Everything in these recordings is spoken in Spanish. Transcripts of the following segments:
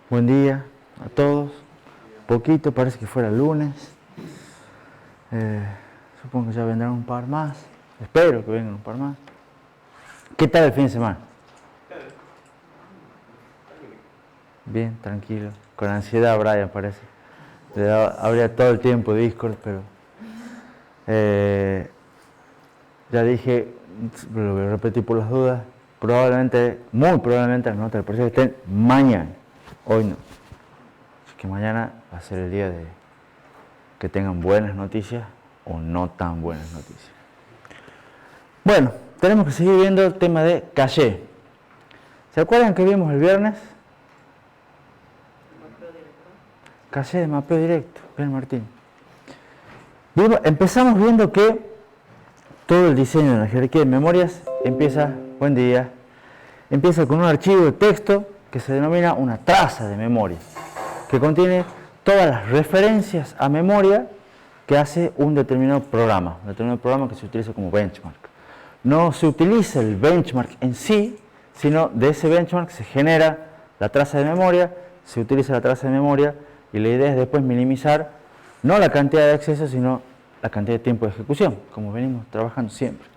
Buen día a todos. Poquito, parece que fuera lunes. Supongo que ya vendrán un par más. Espero que vengan un par más. ¿Qué tal el fin de semana? Bien, tranquilo. Con ansiedad, Brian, parece. Habría todo el tiempo Discord, pero... ya dije, lo voy a repetir por las dudas. Probablemente, muy probablemente las notas del proceso estén mañana. Hoy no. Así que mañana va a ser el día de que tengan buenas noticias o no tan buenas noticias. Bueno, tenemos que seguir viendo el tema de caché. ¿Se acuerdan que vimos el viernes? Caché de mapeo directo. Bien, Martín. Empezamos viendo que todo el diseño de la jerarquía de memorias empieza, buen día, empieza con un archivo de texto que se denomina una traza de memoria, que contiene todas las referencias a memoria que hace un determinado programa que se utiliza como benchmark. No se utiliza el benchmark en sí, sino de ese benchmark se genera la traza de memoria, se utiliza la traza de memoria y la idea es después minimizar no la cantidad de accesos, sino la cantidad de tiempo de ejecución, como venimos trabajando siempre.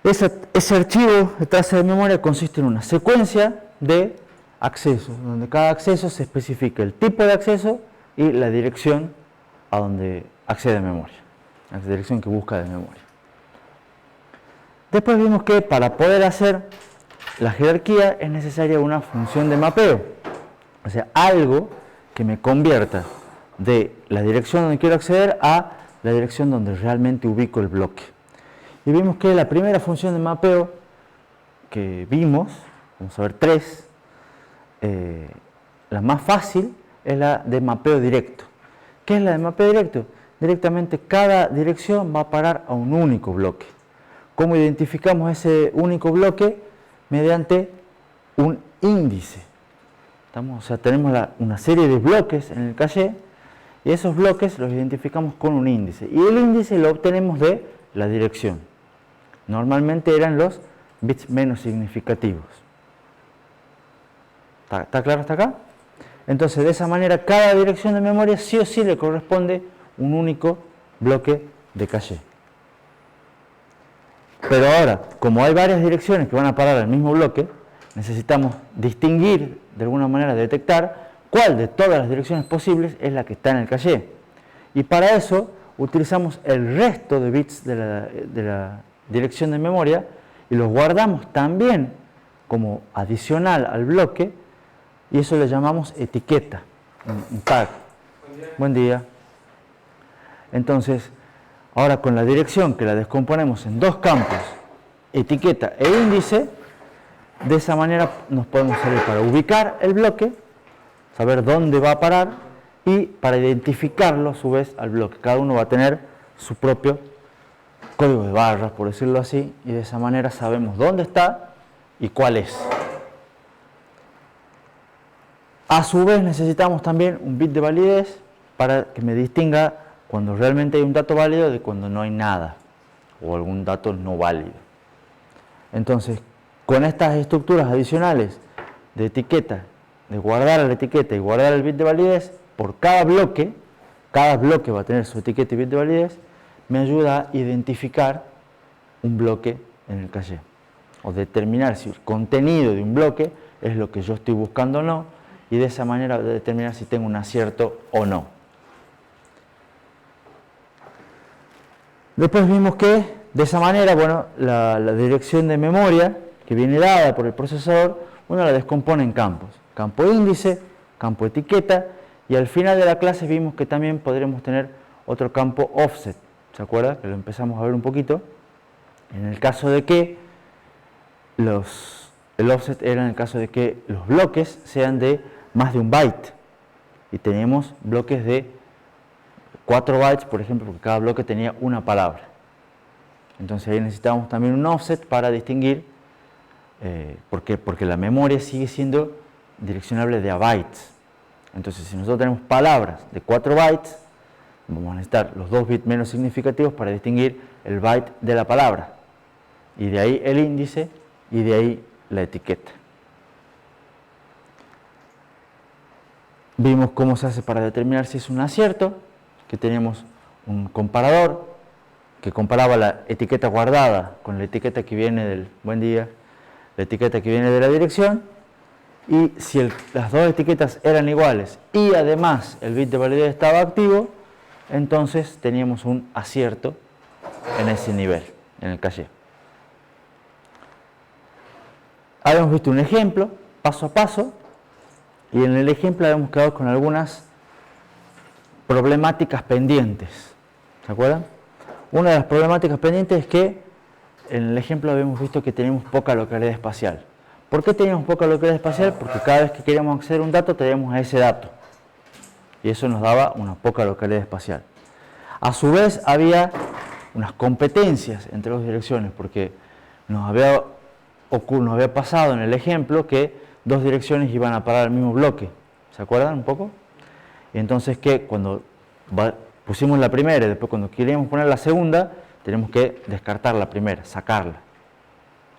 Ese archivo de traza de memoria consiste en una secuencia de accesos, donde cada acceso se especifica el tipo de acceso y la dirección a donde accede a memoria, la dirección que busca de memoria. Después vimos que para poder hacer la jerarquía es necesaria una función de mapeo, o sea, algo que me convierta de la dirección donde quiero acceder a la dirección donde realmente ubico el bloque. Y vimos que la primera función de mapeo que vimos, vamos a ver tres, la más fácil es la de mapeo directo. ¿Qué es la de mapeo directo? Directamente cada dirección va a parar a un único bloque. ¿Cómo identificamos ese único bloque? Mediante un índice. O sea, tenemos una serie de bloques en el caché y esos bloques los identificamos con un índice. Y el índice lo obtenemos de la dirección. Normalmente eran los bits menos significativos. ¿Está claro hasta acá? Entonces, de esa manera, cada dirección de memoria sí o sí le corresponde un único bloque de caché. Pero ahora, como hay varias direcciones que van a parar al mismo bloque, necesitamos distinguir, de alguna manera detectar, cuál de todas las direcciones posibles es la que está en el caché. Y para eso utilizamos el resto de bits de la dirección de memoria y los guardamos también como adicional al bloque y eso le llamamos etiqueta, un tag. Buen día. Entonces, ahora con la dirección que la descomponemos en dos campos, etiqueta e índice, de esa manera nos podemos servir para ubicar el bloque, saber dónde va a parar y para identificarlo a su vez al bloque. Cada uno va a tener su propio código de barras, por decirlo así, y de esa manera sabemos dónde está y cuál es. A su vez necesitamos también un bit de validez para que me distinga cuando realmente hay un dato válido de cuando no hay nada o algún dato no válido. Entonces, con estas estructuras adicionales de etiqueta, de guardar la etiqueta y guardar el bit de validez, por cada bloque va a tener su etiqueta y bit de validez, me ayuda a identificar un bloque en el caché o determinar si el contenido de un bloque es lo que yo estoy buscando o no y de esa manera determinar si tengo un acierto o no. Después vimos que de esa manera, bueno, la dirección de memoria que viene dada por el procesador, uno la descompone en campos. Campo índice, campo etiqueta y al final de la clase vimos que también podremos tener otro campo offset. ¿Se acuerda? Que lo empezamos a ver un poquito. En el caso de que el offset era en el caso de que los bloques sean de más de un byte. Y teníamos bloques de 4 bytes, por ejemplo, porque cada bloque tenía una palabra. Entonces ahí necesitamos también un offset para distinguir, porque la memoria sigue siendo direccionable de a bytes. Entonces si nosotros tenemos palabras de 4 bytes, vamos a necesitar los 2 bits menos significativos para distinguir el byte de la palabra. Y de ahí el índice y de ahí la etiqueta. Vimos cómo se hace para determinar si es un acierto, que teníamos un comparador que comparaba la etiqueta guardada con la etiqueta que viene del buen día, la etiqueta que viene de la dirección, y si las dos etiquetas eran iguales y además el bit de validez estaba activo, entonces teníamos un acierto en ese nivel, en el caché. Habíamos visto un ejemplo, paso a paso, y en el ejemplo habíamos quedado con algunas problemáticas pendientes. ¿Se acuerdan? Una de las problemáticas pendientes es que en el ejemplo habíamos visto que teníamos poca localidad espacial. ¿Por qué teníamos poca localidad espacial? Porque cada vez que queríamos acceder a un dato, teníamos a ese dato. Y eso nos daba una poca localidad espacial. A su vez, había unas competencias entre dos direcciones, porque nos había pasado en el ejemplo que dos direcciones iban a parar al mismo bloque. ¿Se acuerdan un poco? Y entonces que cuando pusimos la primera y después cuando queríamos poner la segunda, tenemos que descartar la primera, sacarla.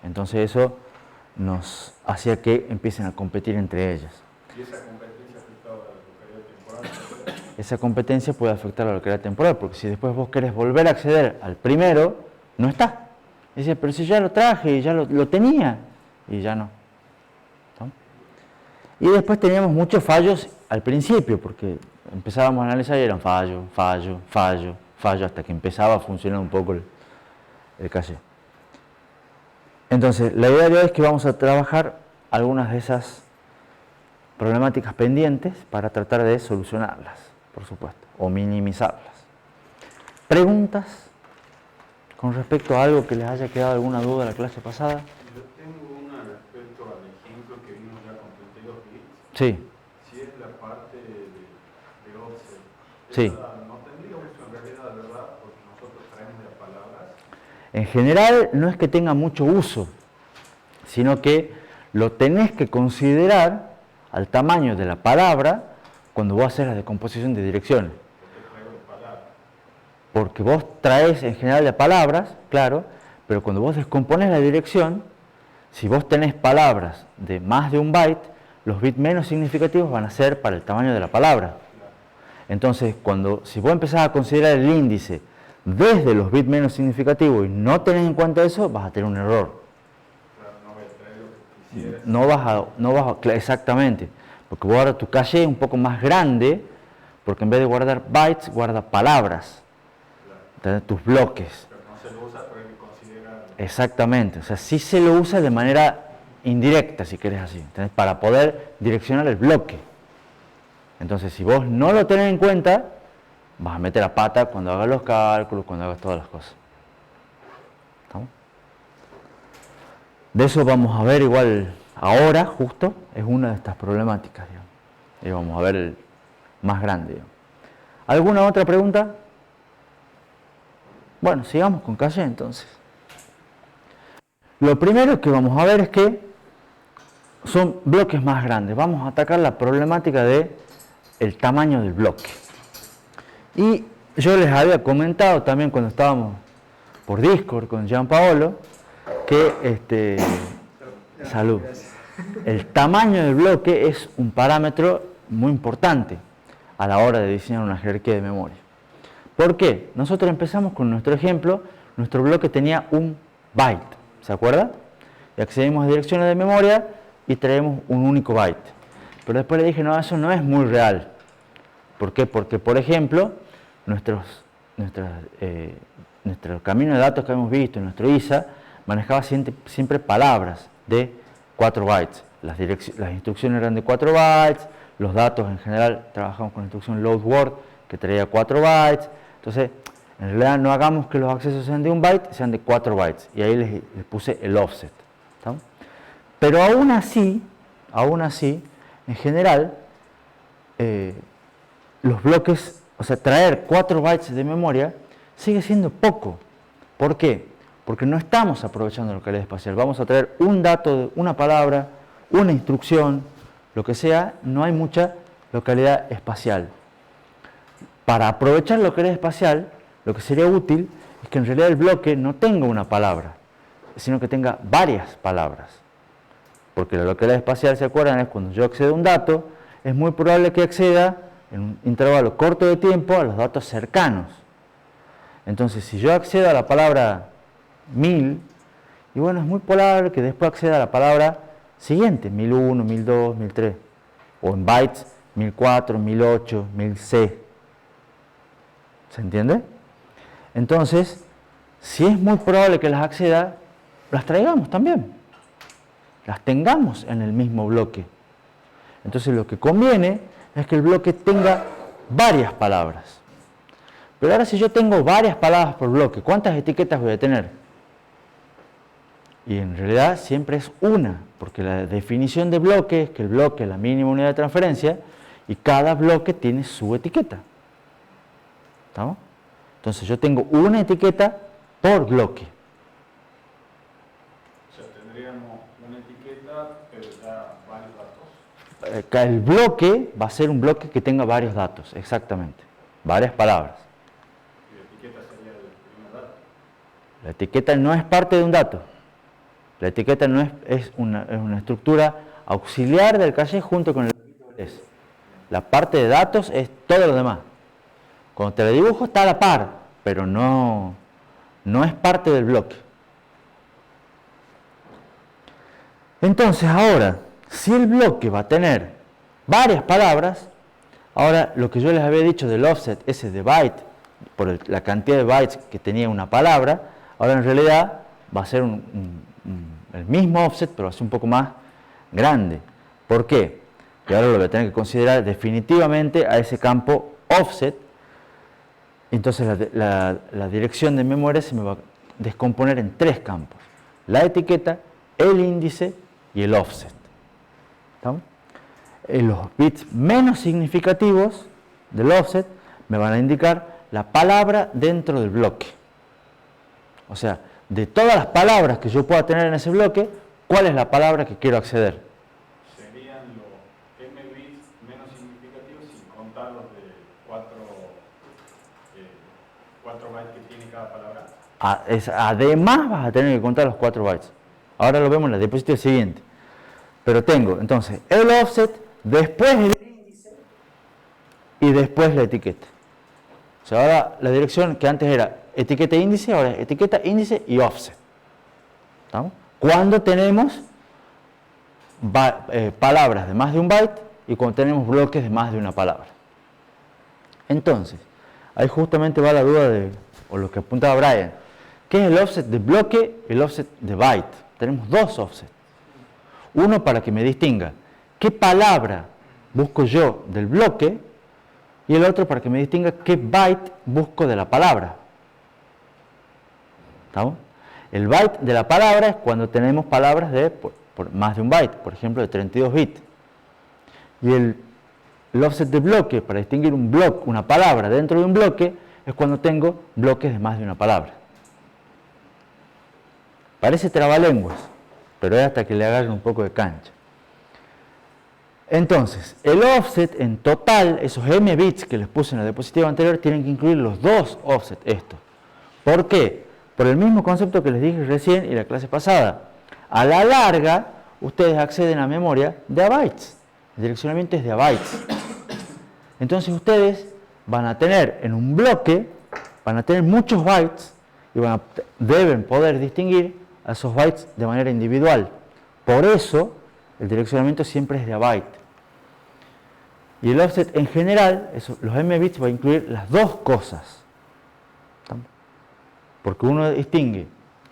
Entonces eso nos hacía que empiecen a competir entre ellas. ¿Y esa competencia afectaba a la localidad temporal? Esa competencia puede afectar a la localidad temporal, porque si después vos querés volver a acceder al primero, no está. Dice, pero si ya lo traje y ya lo tenía, y ya no. ¿No? Y después teníamos muchos fallos al principio, porque empezábamos a analizar y eran fallo, hasta que empezaba a funcionar un poco el caché. Entonces, la idea de hoy es que vamos a trabajar algunas de esas problemáticas pendientes para tratar de solucionarlas, por supuesto, o minimizarlas. ¿Preguntas con respecto a algo que les haya quedado alguna duda de la clase pasada? Yo tengo una respecto al ejemplo que vimos ya con 32 bits. Sí. Si es la parte de offset. Sí. No tendría uso en realidad, ¿verdad? Porque nosotros traemos las palabras. En general no es que tenga mucho uso, sino que lo tenés que considerar al tamaño de la palabra cuando vos haces la decomposición de direcciones. Porque vos traes en general de palabras, claro, pero cuando vos descompones la dirección, si vos tenés palabras de más de un byte, los bits menos significativos van a ser para el tamaño de la palabra. Entonces, si vos empezás a considerar el índice desde los bits menos significativos y no tenés en cuenta eso, vas a tener un error. Exactamente, porque vos ahora tu caché es un poco más grande, porque en vez de guardar bytes, guarda palabras. Tus bloques. Pero no se lo usa, pero hay que considerarlo. Exactamente, o sea, sí se lo usa de manera indirecta, si querés así, ¿entendés? Para poder direccionar el bloque. Entonces, si vos no lo tenés en cuenta, vas a meter la pata cuando hagas los cálculos, cuando hagas todas las cosas. ¿Estamos? De eso vamos a ver igual ahora, justo, es una de estas problemáticas, digamos. Y vamos a ver el más grande, digamos. ¿Alguna otra pregunta? Bueno, sigamos con caché entonces. Lo primero que vamos a ver es que son bloques más grandes. Vamos a atacar la problemática del tamaño del bloque. Y yo les había comentado también cuando estábamos por Discord con Gianpaolo que salud. El tamaño del bloque es un parámetro muy importante a la hora de diseñar una jerarquía de memoria. ¿Por qué? Nosotros empezamos con nuestro ejemplo, nuestro bloque tenía un byte, ¿se acuerda? Y accedimos a direcciones de memoria y traemos un único byte. Pero después le dije, no, eso no es muy real. ¿Por qué? Porque, por ejemplo, nuestro camino de datos que hemos visto, nuestro ISA, manejaba siempre palabras de 4 bytes. Las instrucciones eran de 4 bytes, los datos en general trabajamos con la instrucción load word, que traía 4 bytes. Entonces, en realidad no hagamos que los accesos sean de 1 byte, sean de 4 bytes. Y ahí les puse el offset. ¿Está? Pero aún así, en general, los bloques, o sea, traer 4 bytes de memoria sigue siendo poco. ¿Por qué? Porque no estamos aprovechando la localidad espacial. Vamos a traer un dato, una palabra, una instrucción, lo que sea, no hay mucha localidad espacial. Para aprovechar la localidad espacial, lo que sería útil es que en realidad el bloque no tenga una palabra, sino que tenga varias palabras. Porque la localidad espacial, ¿se acuerdan? Es cuando yo accedo a un dato, es muy probable que acceda en un intervalo corto de tiempo a los datos cercanos. Entonces, si yo accedo a la palabra 1000, y bueno, es muy probable que después acceda a la palabra siguiente, 1001, 1002, 1003, o en bytes 1004, 1008, 1000C. ¿Se entiende? Entonces, si es muy probable que las acceda, las traigamos también. Las tengamos en el mismo bloque. Entonces, lo que conviene es que el bloque tenga varias palabras. Pero ahora, si yo tengo varias palabras por bloque, ¿cuántas etiquetas voy a tener? Y en realidad siempre es una, porque la definición de bloque es que el bloque es la mínima unidad de transferencia y cada bloque tiene su etiqueta. ¿Estamos? Entonces yo tengo una etiqueta por bloque. O sea, tendríamos una etiqueta, pero ya varios datos. El bloque va a ser un bloque que tenga varios datos, exactamente, varias palabras. Y la etiqueta sería el primer dato. La etiqueta no es parte de un dato. La etiqueta no es una estructura auxiliar del caché junto con el es. La parte de datos es todo lo demás. Cuando te lo dibujo está a la par, pero no es parte del bloque. Entonces ahora, si el bloque va a tener varias palabras, ahora lo que yo les había dicho del offset, ese de byte, por la cantidad de bytes que tenía una palabra, ahora en realidad va a ser el mismo offset, pero va a ser un poco más grande. ¿Por qué? Y ahora lo voy a tener que considerar definitivamente a ese campo offset. Entonces la dirección de memoria se me va a descomponer en tres campos: la etiqueta, el índice y el offset. ¿Estamos? Los bits menos significativos del offset me van a indicar la palabra dentro del bloque. O sea, de todas las palabras que yo pueda tener en ese bloque, ¿cuál es la palabra que quiero acceder? Serían los m bits menos significativos sin contar los de 4 bytes que tiene cada palabra. Además vas a tener que contar los 4 bytes. Ahora lo vemos en la diapositiva siguiente. Pero tengo entonces el offset, después el índice y después la etiqueta. O sea, ahora la dirección que antes era etiqueta e índice, ahora es etiqueta, índice y offset. ¿Estamos? Cuando tenemos palabras de más de un byte y cuando tenemos bloques de más de una palabra. Entonces, ahí justamente va la duda o lo que apuntaba Brian. ¿Qué es el offset de bloque y el offset de byte? Tenemos dos offsets. Uno para que me distinga qué palabra busco yo del bloque y el otro para que me distinga qué byte busco de la palabra. ¿Estamos? El byte de la palabra es cuando tenemos palabras de por más de un byte, por ejemplo de 32 bits. Y el offset de bloque, para distinguir un bloque, una palabra dentro de un bloque, es cuando tengo bloques de más de una palabra. Parece trabalenguas, pero es hasta que le agarren un poco de cancha. Entonces, el offset en total, esos m bits que les puse en la diapositiva anterior, tienen que incluir los dos offsets estos. ¿Por qué? Por el mismo concepto que les dije recién y la clase pasada. A la larga, ustedes acceden a memoria de a bytes. El direccionamiento es de a bytes. Entonces ustedes van a tener en un bloque, van a tener muchos bytes y deben poder distinguir a esos bytes de manera individual. Por eso, el direccionamiento siempre es de a byte. Y el offset en general, los m bits va a incluir las dos cosas. Porque uno distingue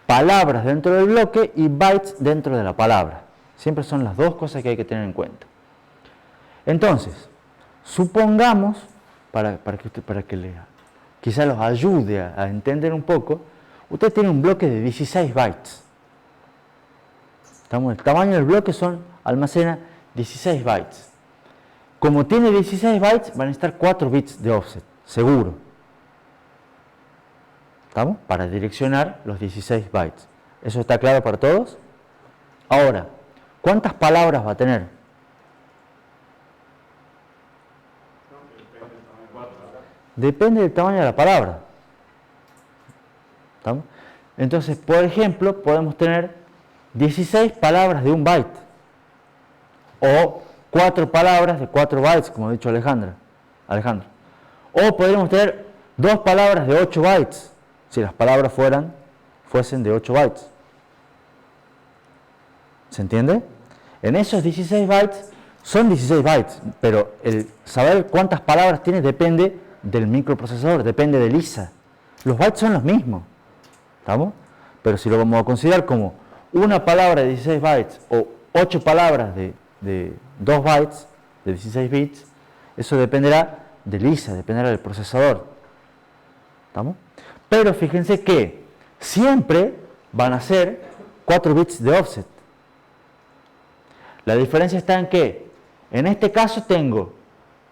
palabras dentro del bloque y bytes dentro de la palabra. Siempre son las dos cosas que hay que tener en cuenta. Entonces, supongamos, para que quizá los ayude a entender un poco, usted tiene un bloque de 16 bytes. El tamaño del bloque almacena 16 bytes. Como tiene 16 bytes, van a estar 4 bits de offset, seguro. ¿Estamos? Para direccionar los 16 bytes. ¿Eso está claro para todos? Ahora, ¿cuántas palabras va a tener? Depende del tamaño de la palabra. ¿Estamos? Entonces, por ejemplo, podemos tener 16 palabras de un byte. O 4 palabras de 4 bytes, como ha dicho Alejandro. O podríamos tener 2 palabras de 8 bytes, si las palabras fuesen de 8 bytes. ¿Se entiende? En esos 16 bytes, son 16 bytes, pero el saber cuántas palabras tiene depende del microprocesador, depende del ISA. Los bytes son los mismos, ¿estamos? Pero si lo vamos a considerar como una palabra de 16 bytes o 8 palabras de 2 bytes, de 16 bits, eso dependerá del ISA, dependerá del procesador. ¿Estamos? Pero fíjense que siempre van a ser 4 bits de offset. La diferencia está en que en este caso tengo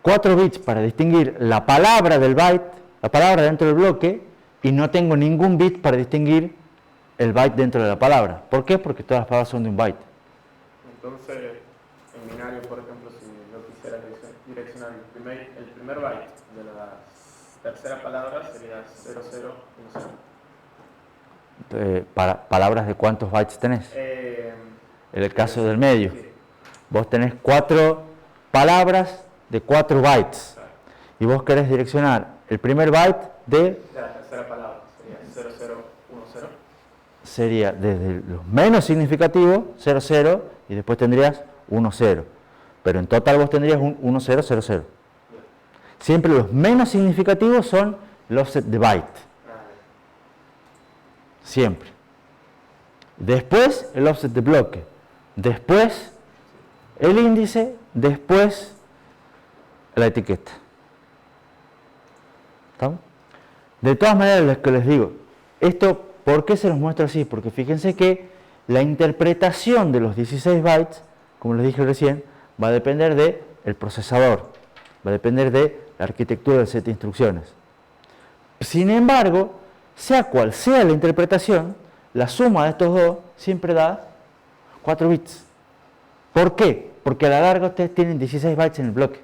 4 bits para distinguir la palabra del byte, la palabra dentro del bloque, y no tengo ningún bit para distinguir el byte dentro de la palabra. ¿Por qué? Porque todas las palabras son de un byte. Entonces, en binario, por ejemplo, si yo quisiera direccionar el primer byte de la tercera palabra, sería 0010. Para palabras de cuántos bytes tenés. En el caso del medio. Sí. Vos tenés 4 palabras de 4 bytes. Y vos querés direccionar el primer byte de... La tercera palabra sería 0010. Sería desde los menos significativos, 00, y después tendrías 10. Pero en total vos tendrías un 1000. Siempre los menos significativos son el offset de byte. Siempre. Después el offset de bloque. Después el índice, después la etiqueta. ¿Estamos? De todas maneras, lo que les digo, esto, ¿por qué se los muestro así? Porque fíjense que la interpretación de los 16 bytes, como les dije recién, va a depender del procesador, va a depender de la arquitectura del set de instrucciones. Sin embargo, sea cual sea la interpretación, la suma de estos dos siempre da 4 bits. ¿Por qué? Porque a la larga ustedes tienen 16 bytes en el bloque.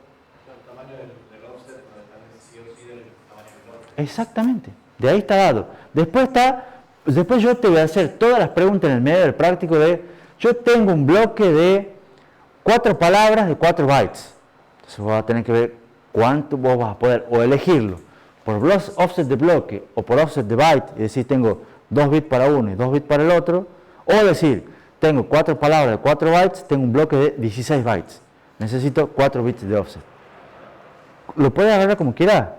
El tamaño del offset no depende sí o sí del tamaño del bloque. Exactamente, de ahí está dado. Después yo te voy a hacer todas las preguntas en el medio del práctico de, yo tengo un bloque de 4 palabras de 4 bytes. Entonces vos vas a tener que ver cuánto vos vas a poder, o elegirlo por offset de bloque o por offset de byte, y decir tengo 2 bits para uno y 2 bits para el otro, o decir, tengo 4 palabras de 4 bytes, tengo un bloque de 16 bytes. Necesito 4 bits de offset. Lo puedes agarrar como quieras.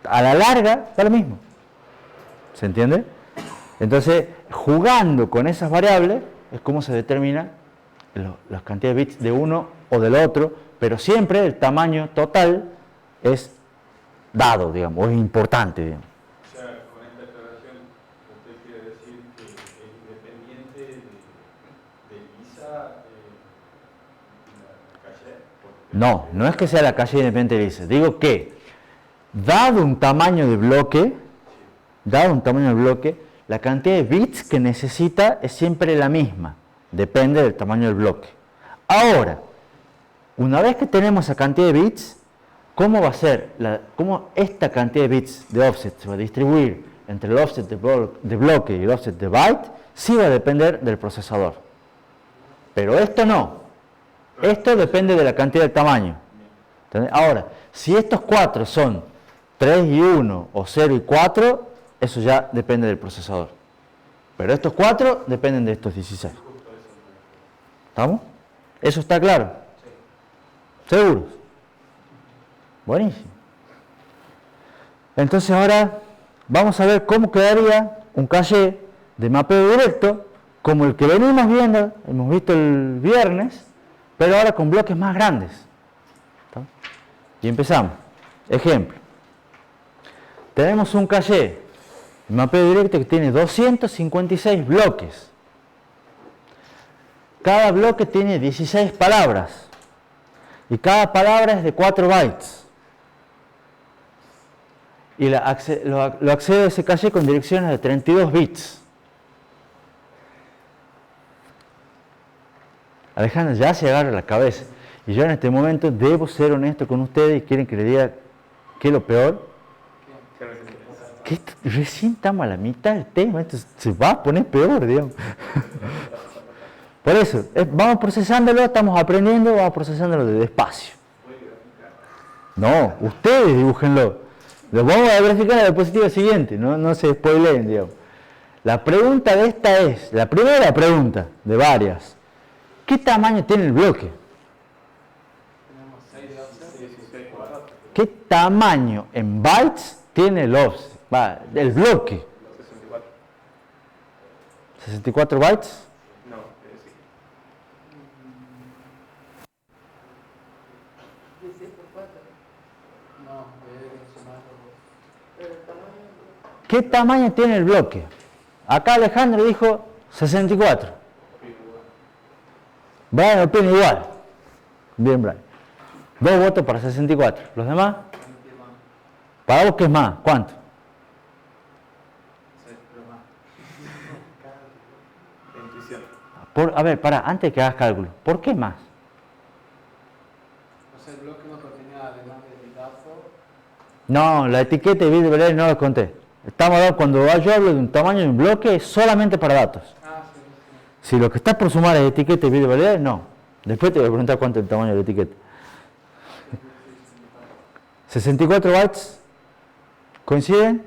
A la larga da lo mismo. ¿Se entiende? Entonces, jugando con esas variables es como se determina la cantidad de bits de uno o del otro, pero siempre el tamaño total es dado, digamos, o es importante, digamos. O sea, con esta aclaración, usted quiere decir que es independiente del ISA la calle. No, no es que sea la calle independiente del ISA. Digo que, dado un tamaño de bloque, la cantidad de bits que necesita es siempre la misma. Depende del tamaño del bloque. Ahora, una vez que tenemos esa cantidad de bits, ¿cómo va a ser? ¿Cómo esta cantidad de bits de offset se va a distribuir entre el offset de bloque y el offset de byte? Sí va a depender del procesador. Pero esto no. Esto depende de la cantidad del tamaño. ¿Entendés? Ahora, si estos 4 son 3 y 1 o 0 y 4, eso ya depende del procesador. Pero estos 4 dependen de estos 16. ¿Estamos? ¿Eso está claro? ¿Seguros? Buenísimo. Entonces ahora vamos a ver cómo quedaría un caché de mapeo directo como el que venimos viendo, hemos visto el viernes, pero ahora con bloques más grandes. ¿Está? Y empezamos. Ejemplo. Tenemos un caché de mapeo directo que tiene 256 bloques. Cada bloque tiene 16 palabras. Y cada palabra es de 4 bytes. Y lo accede a ese caché con direcciones de 32 bits. Alejandro ya se agarra la cabeza. Y yo en este momento debo ser honesto con ustedes y quieren que le diga qué es lo peor. Que recién estamos a la mitad del tema, esto se va a poner peor, digamos. Por eso, vamos procesándolo, estamos aprendiendo, vamos procesándolo de despacio. No, ustedes dibújenlo. Lo vamos a verificar en la diapositiva siguiente, no se spoileen, digamos. La pregunta de esta es, la primera pregunta de varias. ¿Qué tamaño tiene el bloque? ¿Qué tamaño en bytes tiene el offset? El bloque. 64 bytes. No, ¿Qué tamaño tiene el bloque? Acá Alejandro dijo 64. Brian opina igual. Bien, Brian. 2 votos para 64. ¿Los demás? ¿Para vos qué es más? ¿Cuánto? A ver, antes de que hagas cálculo. ¿Por qué más? El bloque no contenía además del dato. No, la etiqueta y bit de variable no lo conté. Estamos hablando, cuando yo hablo de un tamaño de un bloque, es solamente para datos. Si lo que estás por sumar es etiqueta y bit de variable, no. Después te voy a preguntar cuánto es el tamaño de la etiqueta. 64 bytes. ¿Coinciden?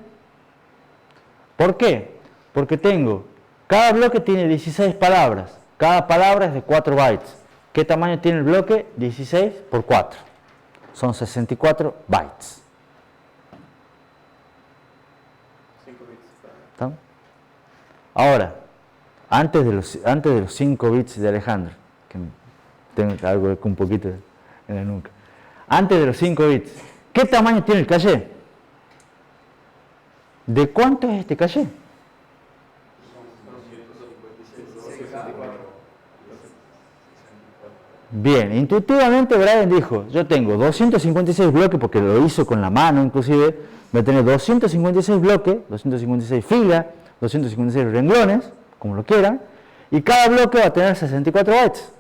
¿Por qué? Porque cada bloque tiene 16 palabras. Cada palabra es de 4 bytes. ¿Qué tamaño tiene el bloque? 16 por 4. Son 64 bytes. ¿Estamos? Ahora, antes de los 5 bits de Alejandro, que tengo algo un poquito en la nuca. Antes de los 5 bits, ¿qué tamaño tiene el caché? ¿De cuánto es este caché? Bien, intuitivamente Brian dijo, yo tengo 256 bloques, porque lo hizo con la mano inclusive, voy a tener 256 bloques, 256 filas, 256 renglones, como lo quieran, y cada bloque va a tener 64 bytes.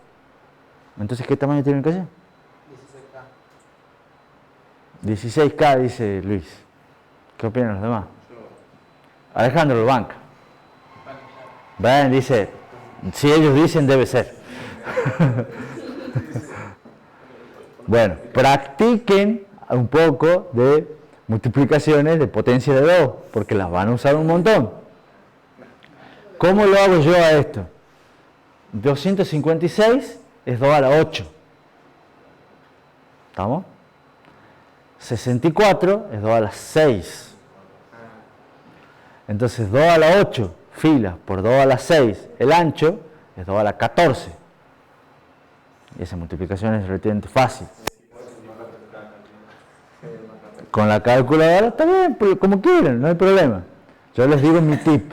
Entonces, ¿qué tamaño tiene el caché? 16K, dice Luis. ¿Qué opinan los demás? Alejandro lo banca. Brian dice, si ellos dicen, debe ser. Bueno, practiquen un poco de multiplicaciones de potencia de 2, porque las van a usar un montón. ¿Cómo lo hago yo a esto? 256 es 2 a la 8. ¿Estamos? 64 es 2 a la 6. Entonces 2 a la 8 filas por 2 a la 6, el ancho es 2 a la 14. Y esa multiplicación es relativamente fácil. Con la calculadora está bien, como quieran, no hay problema. Yo les digo mi tip.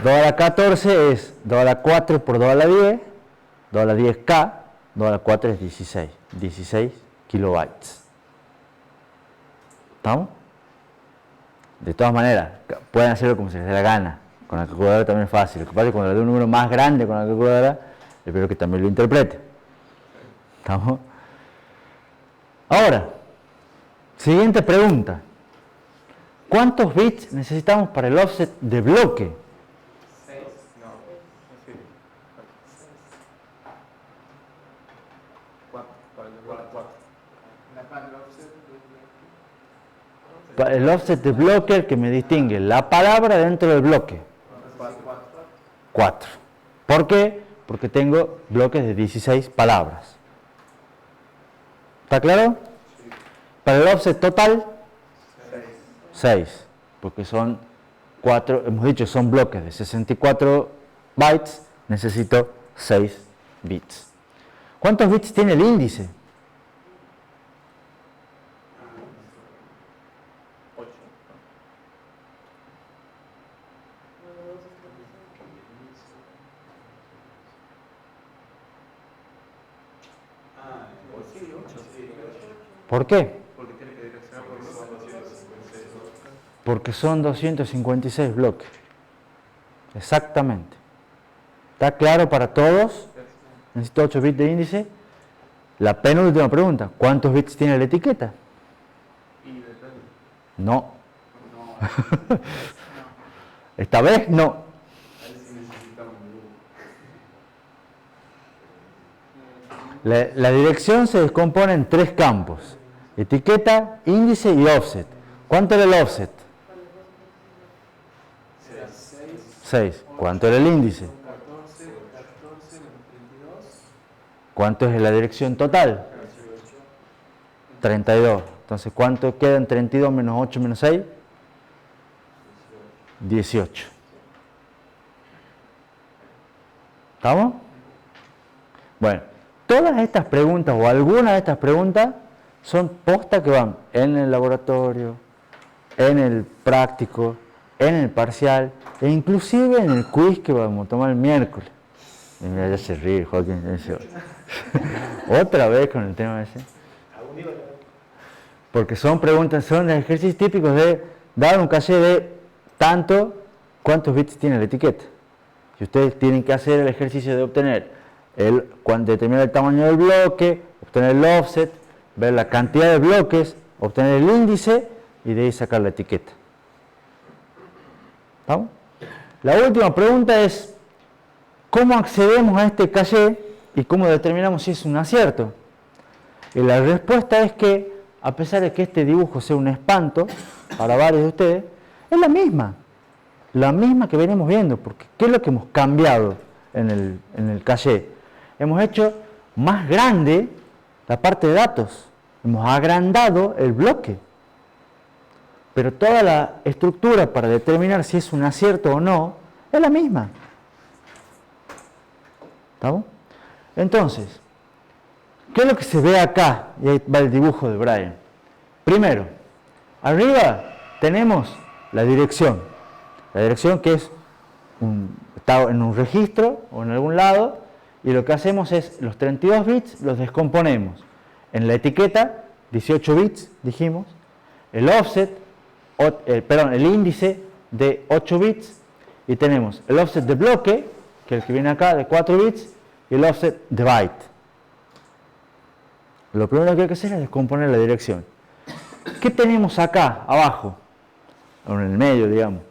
2 a la 14 es 2 a la 4 por 2 a la 10, 2 a la 10K, 2 a la 4 es 16 kilobytes. ¿Estamos? De todas maneras, pueden hacerlo como se les dé la gana. Con la calculadora también es fácil. Lo que pasa es que cuando le doy un número más grande con la calculadora, espero que también lo interprete. ¿Estamos? Ahora, siguiente pregunta. ¿Cuántos bits necesitamos para el offset de bloque? 6. No, sí. 4. El offset de bloque, el que me distingue la palabra dentro del bloque. 4. ¿Por qué? Porque tengo bloques de 16 palabras. ¿Está claro? Para el offset total, 6. Porque son 4, hemos dicho, son bloques de 64 bytes, necesito 6 bits. ¿Cuántos bits tiene el índice? 8. ¿Por qué? Porque tiene que direccionar por los 256. Porque son 256 bloques. Exactamente. ¿Está claro para todos? Necesito 8 bits de índice. La penúltima pregunta, ¿cuántos bits tiene la etiqueta? Y depende. No. Esta vez no. La dirección se descompone en 3 campos: etiqueta, índice y offset. ¿Cuánto era el offset? 6. ¿Cuánto era el índice? 14 menos 32. ¿Cuánto es la dirección total? 32. Entonces, ¿cuánto queda en 32 menos 8 menos 6? 18. ¿Estamos? Bueno, todas estas preguntas o algunas de estas preguntas son postas que van en el laboratorio, en el práctico, en el parcial e inclusive en el quiz que vamos a tomar el miércoles. Y mira, ya se ríe Joaquín. Otra vez con el tema ese. Porque son preguntas, son ejercicios típicos de dar un caché de tanto, cuántos bits tiene la etiqueta. Y ustedes tienen que hacer el ejercicio de obtener, determinar el tamaño del bloque, obtener el offset, ver la cantidad de bloques, obtener el índice y de ahí sacar la etiqueta. ¿Vamos? La última pregunta es, ¿cómo accedemos a este caché y cómo determinamos si es un acierto? Y la respuesta es que, a pesar de que este dibujo sea un espanto para varios de ustedes, es la misma que venimos viendo, porque ¿qué es lo que hemos cambiado en el caché? Hemos hecho más grande la parte de datos, hemos agrandado el bloque, pero toda la estructura para determinar si es un acierto o no es la misma. ¿Estamos? Entonces, ¿qué es lo que se ve acá? Y ahí va el dibujo de Brian. Primero, arriba tenemos la dirección. La dirección que está en un registro o en algún lado, y lo que hacemos es los 32 bits los descomponemos en la etiqueta, 18 bits dijimos, el offset, el índice de 8 bits, y tenemos el offset de bloque, que es el que viene acá, de 4 bits, y el offset de byte. Lo primero que hay que hacer es descomponer la dirección. ¿Qué tenemos acá, abajo? O en el medio, digamos.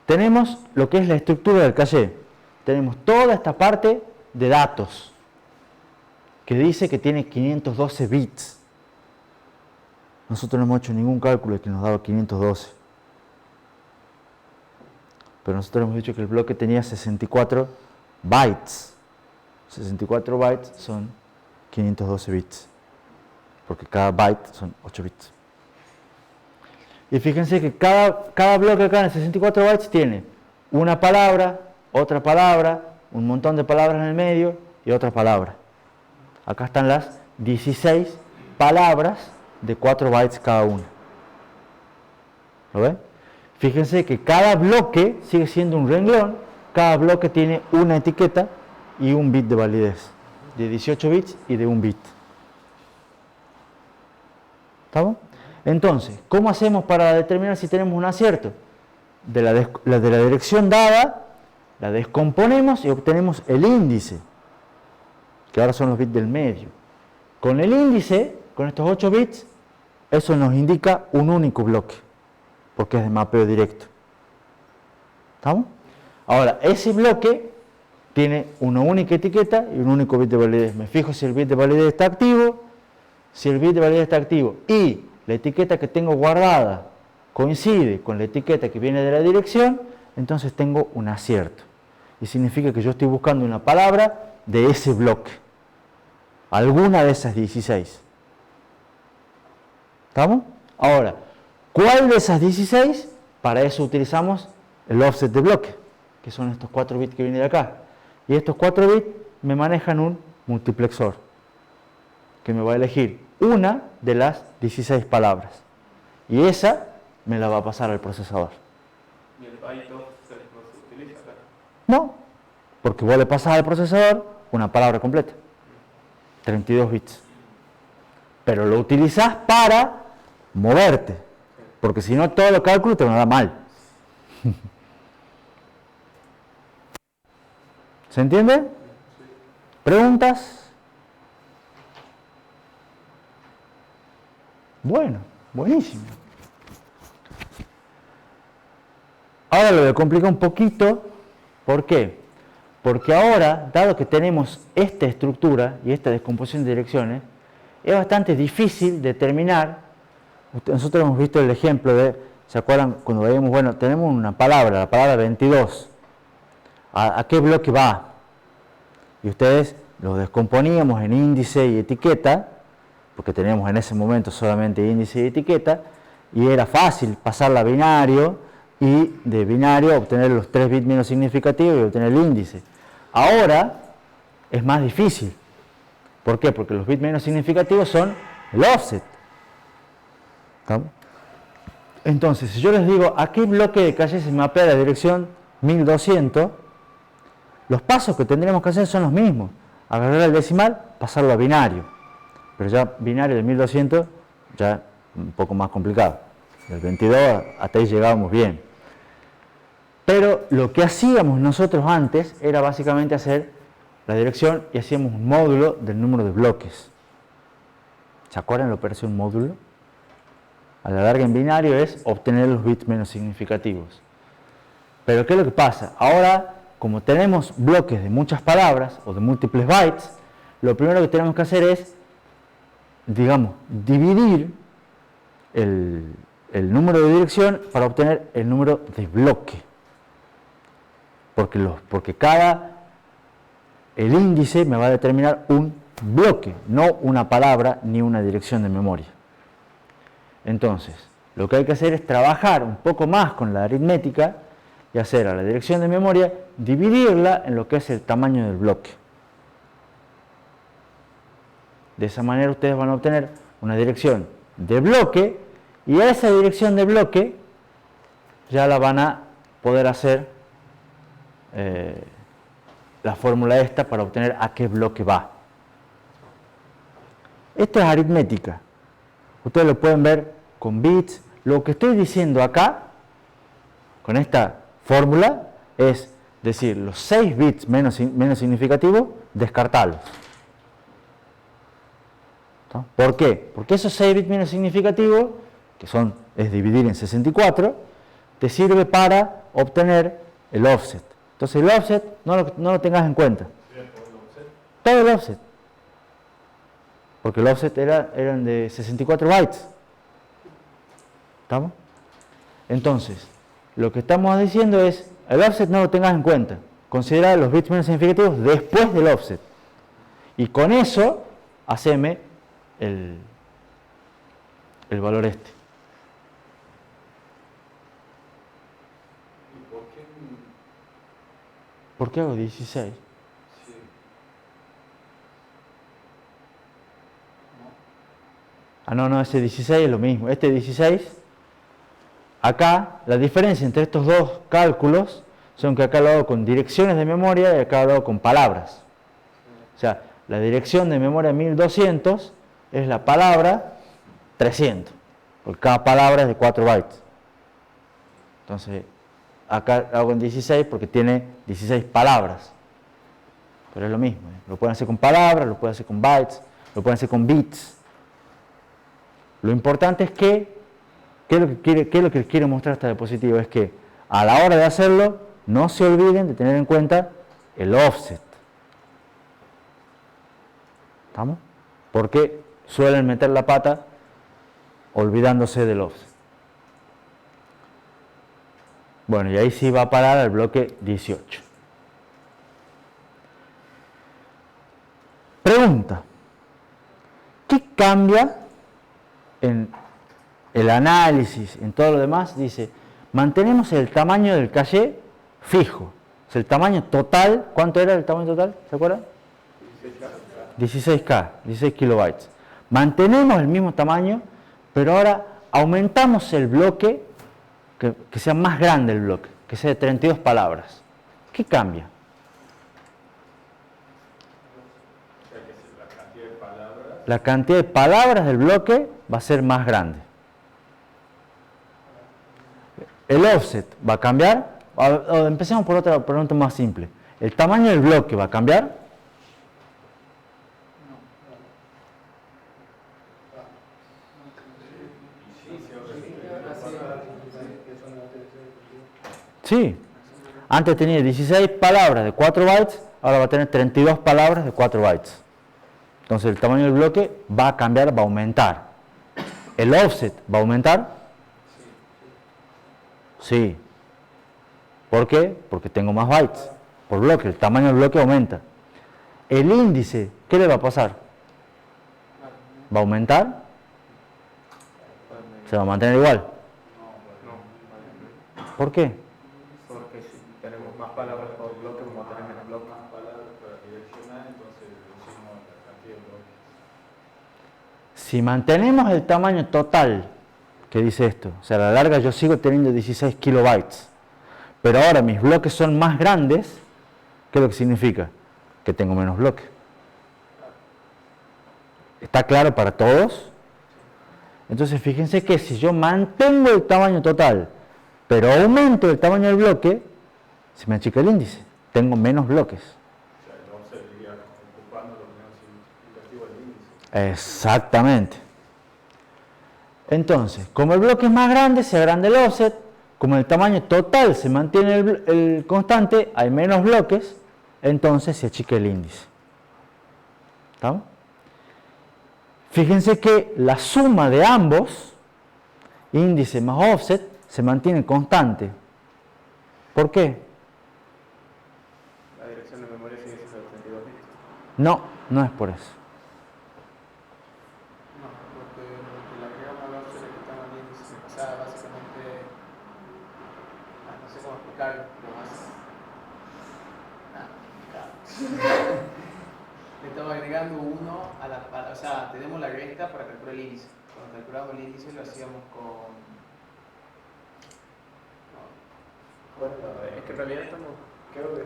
Tenemos lo que es la estructura del caché. Tenemos toda esta parte de datos, que dice que tiene 512 bits. Nosotros no hemos hecho ningún cálculo que nos daba 512. Pero nosotros hemos dicho que el bloque tenía 64 bytes. 64 bytes son 512 bits. Porque cada byte son 8 bits. Y fíjense que cada bloque acá en el 64 bytes tiene una palabra, otra palabra, un montón de palabras en el medio y otra palabra. Acá están las 16 palabras de 4 bytes cada una. ¿Lo ven? Fíjense que cada bloque sigue siendo un renglón, cada bloque tiene una etiqueta y un bit de validez, de 18 bits y de 1 bit. ¿Estamos? Entonces, ¿cómo hacemos para determinar si tenemos un acierto? De la dirección dada, la descomponemos y obtenemos el índice, que ahora son los bits del medio. Con el índice, con estos 8 bits, eso nos indica un único bloque, porque es de mapeo directo. ¿Estamos? Ahora, ese bloque tiene una única etiqueta y un único bit de validez. Me fijo si el bit de validez está activo. Si el bit de validez está activo y la etiqueta que tengo guardada coincide con la etiqueta que viene de la dirección, entonces tengo un acierto. Y significa que yo estoy buscando una palabra de ese bloque. Alguna de esas 16. ¿Estamos? Ahora, ¿cuál de esas 16? Para eso utilizamos el offset de bloque, que son estos 4 bits que vienen de acá. Y estos 4 bits me manejan un multiplexor, que me va a elegir una de las 16 palabras. Y esa me la va a pasar al procesador. ¿Y el byte offset no se utiliza acá? No, porque vos le pasas al procesador una palabra completa, 32 bits. Pero lo utilizás para moverte, porque si no todo el cálculo te va a dar mal. ¿Se entiende? ¿Preguntas? Bueno, buenísimo. Ahora lo voy a complicar un poquito. ¿Por qué? Porque ahora, dado que tenemos esta estructura y esta descomposición de direcciones, es bastante difícil determinar. Nosotros hemos visto el ejemplo de, ¿se acuerdan? Cuando veíamos, bueno, tenemos una palabra, la palabra 22. ¿A qué bloque va? Y ustedes lo descomponíamos en índice y etiqueta, porque teníamos en ese momento solamente índice y etiqueta, y era fácil pasarla a binario, y de binario obtener los 3 bits menos significativos y obtener el índice. Ahora es más difícil. ¿Por qué? Porque los bits menos significativos son el offset. ¿Estamos? Entonces, si yo les digo a qué bloque de calle se mapea la dirección 1200, los pasos que tendremos que hacer son los mismos. Agarrar el decimal, pasarlo a binario. Pero ya binario de 1200, ya un poco más complicado. Del 22 hasta ahí llegábamos bien. Pero lo que hacíamos nosotros antes era básicamente hacer la dirección y hacíamos un módulo del número de bloques. ¿Se acuerdan la operación módulo? A la larga en binario es obtener los bits menos significativos. Pero ¿qué es lo que pasa? Ahora, como tenemos bloques de muchas palabras o de múltiples bytes, lo primero que tenemos que hacer es, digamos, dividir el número de dirección para obtener el número de bloque. Porque el índice me va a determinar un bloque, no una palabra ni una dirección de memoria. Entonces, lo que hay que hacer es trabajar un poco más con la aritmética y hacer a la dirección de memoria, dividirla en lo que es el tamaño del bloque. De esa manera ustedes van a obtener una dirección de bloque y a esa dirección de bloque ya la van a poder hacer la fórmula esta para obtener a qué bloque va. Esta es aritmética. Ustedes lo pueden ver con bits. Lo que estoy diciendo acá, con esta fórmula, es decir, los 6 bits menos significativos, descartarlos. ¿No? ¿Por qué? Porque esos 6 bits menos significativos, que es dividir en 64, te sirve para obtener el offset. Entonces el offset no lo tengas en cuenta. Todo el offset. Porque el offset eran de 64 bytes. ¿Estamos? Entonces, lo que estamos diciendo es, el offset no lo tengas en cuenta. Considera los bits menos significativos después del offset. Y con eso, haceme el valor este. ¿Por qué hago 16? Sí. No, ese 16 es lo mismo. Este 16, acá, la diferencia entre estos dos cálculos son que acá lo hago con direcciones de memoria y acá lo hago con palabras. O sea, la dirección de memoria 1200 es la palabra 300, porque cada palabra es de 4 bytes. Entonces, acá hago en 16 porque tiene 16 palabras. Pero es lo mismo. Lo pueden hacer con palabras, lo pueden hacer con bytes, lo pueden hacer con bits. Lo importante es ¿qué es lo que quiero mostrar esta diapositiva? Es que a la hora de hacerlo, no se olviden de tener en cuenta el offset. ¿Estamos? Porque suelen meter la pata olvidándose del offset. Bueno, y ahí sí va a parar al bloque 18. Pregunta. ¿Qué cambia en el análisis, en todo lo demás? Dice, mantenemos el tamaño del caché fijo. O sea, el tamaño total, ¿cuánto era el tamaño total? ¿Se acuerdan? 16K, 16 kilobytes. Mantenemos el mismo tamaño, pero ahora aumentamos el bloque, que sea más grande el bloque, que sea de 32 palabras. ¿Qué cambia? O sea, que si la cantidad de palabras. La cantidad de palabras del bloque va a ser más grande. El offset va a cambiar. Empecemos por otra pregunta más simple. ¿El tamaño del bloque va a cambiar? Sí. Antes tenía 16 palabras de 4 bytes, ahora va a tener 32 palabras de 4 bytes. Entonces el tamaño del bloque va a cambiar, va a aumentar. ¿El offset va a aumentar? Sí. ¿Por qué? Porque tengo más bytes por bloque, el tamaño del bloque aumenta. El índice, ¿qué le va a pasar? ¿Va a aumentar? ¿Se va a mantener igual? ¿Por qué? Porque si tenemos más palabras por bloque, vamos a tener menos bloques. Más palabras para direccionar, entonces reducimos la cantidad de bloques. Si mantenemos el tamaño total, que dice esto, o sea, a la larga yo sigo teniendo 16 kilobytes, pero ahora mis bloques son más grandes, ¿qué es lo que significa? Que tengo menos bloques. ¿Está claro para todos? Entonces fíjense que si yo mantengo el tamaño total, pero aumento el tamaño del bloque, se me achica el índice, tengo menos bloques. O sea, el offset iría ocupando lo menos significativo del índice. Exactamente. Entonces, como el bloque es más grande, se agranda el offset, como el tamaño total se mantiene el constante, hay menos bloques, entonces se achica el índice. ¿Estamos? Fíjense que la suma de ambos, índice más offset, se mantiene constante. ¿Por qué? La dirección de memoria sigue siendo de 32 bits. No, no es por eso. No, porque le agregamos al offset le quitamos el índice. O sea, básicamente, no sé cómo explicarlo, lo más... complicado. Le estamos agregando 1 a la... o sea, tenemos la resta para calcular el índice. Cuando calculamos el índice lo hacíamos con... Bueno, es que en realidad estamos... Creo que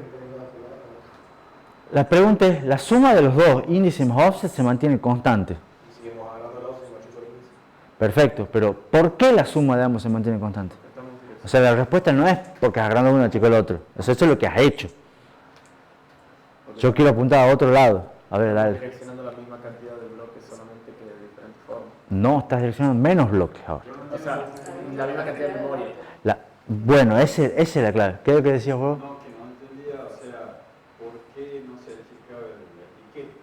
La pregunta es, la suma de los dos, índice más offset, se mantiene constante. y seguimos hablando de los y machuco el índice. Perfecto, pero ¿por qué la suma de ambos se mantiene constante? Estamos en dirección. O sea, la respuesta no es porque has agrandado uno chico el otro. Eso es lo que has hecho. Yo quiero apuntar a otro lado. A ver, dale. Direccionando la misma cantidad de bloques, solamente que de diferentes formas. No, estás direccionando menos bloques ahora. O sea, la misma cantidad de memoria. Bueno, esa es la clave. ¿Qué es lo que decías vos? No, que no entendía, o sea, ¿por qué no se verificaba la etiqueta?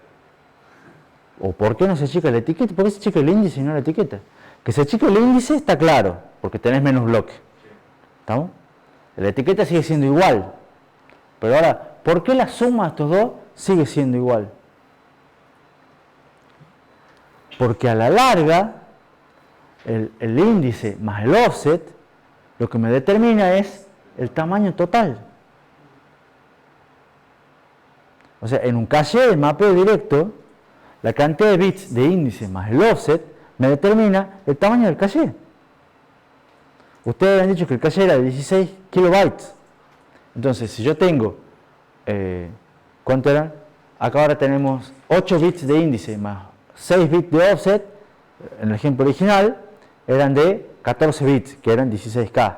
¿O por qué no se achica la etiqueta? ¿Por qué se achica el índice y no la etiqueta? Que se achica el índice está claro, porque tenés menos bloques. ¿Estamos? La etiqueta sigue siendo igual. Pero ahora, ¿por qué la suma de estos dos sigue siendo igual? Porque a la larga, el índice más el offset, lo que me determina es el tamaño total. O sea, en un caché de mapeo directo, la cantidad de bits de índice más el offset me determina el tamaño del caché. Ustedes han dicho que el caché era de 16 kilobytes. Entonces, si yo tengo, ¿cuánto eran? Acá ahora tenemos 8 bits de índice más 6 bits de offset. En el ejemplo original eran de 14 bits, que eran 16K.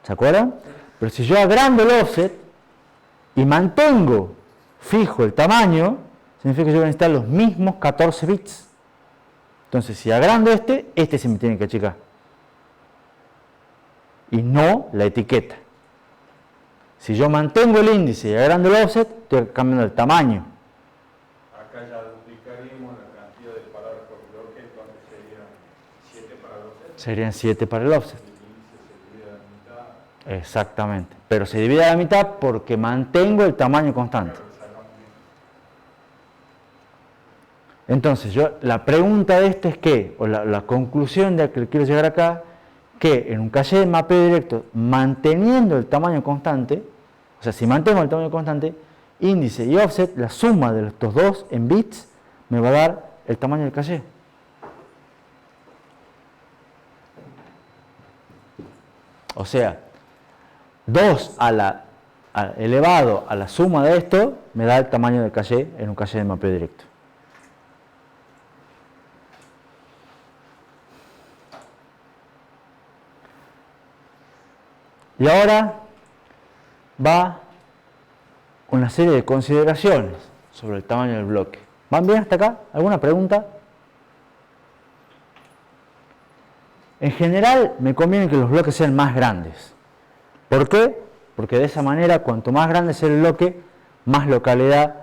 ¿Se acuerdan? Pero si yo agrando el offset y mantengo fijo el tamaño, significa que yo voy a necesitar los mismos 14 bits. Entonces, si agrando este se me tiene que achicar. Y no la etiqueta. Si yo mantengo el índice y agrando el offset, estoy cambiando el tamaño. Acá ya duplicaríamos la cantidad de palabras por bloque, entonces serían 7 para el offset. Serían 7 para el offset. El índice se divide a la mitad. Exactamente. Pero se divide a la mitad porque mantengo el tamaño constante. Claro, sacamos bien. Entonces, la pregunta de esto es que, o la conclusión de la que quiero llegar acá, que en un caché de mapeo directo, manteniendo el tamaño constante, o sea, si mantengo el tamaño constante, índice y offset, la suma de estos dos en bits, me va a dar el tamaño del caché. O sea, 2 elevado a la suma de esto, me da el tamaño del caché en un caché de mapeo directo. Y ahora va una serie de consideraciones sobre el tamaño del bloque. ¿Van bien hasta acá? ¿Alguna pregunta? En general me conviene que los bloques sean más grandes. ¿Por qué? porque de esa manera, cuanto más grande sea el bloque, más localidad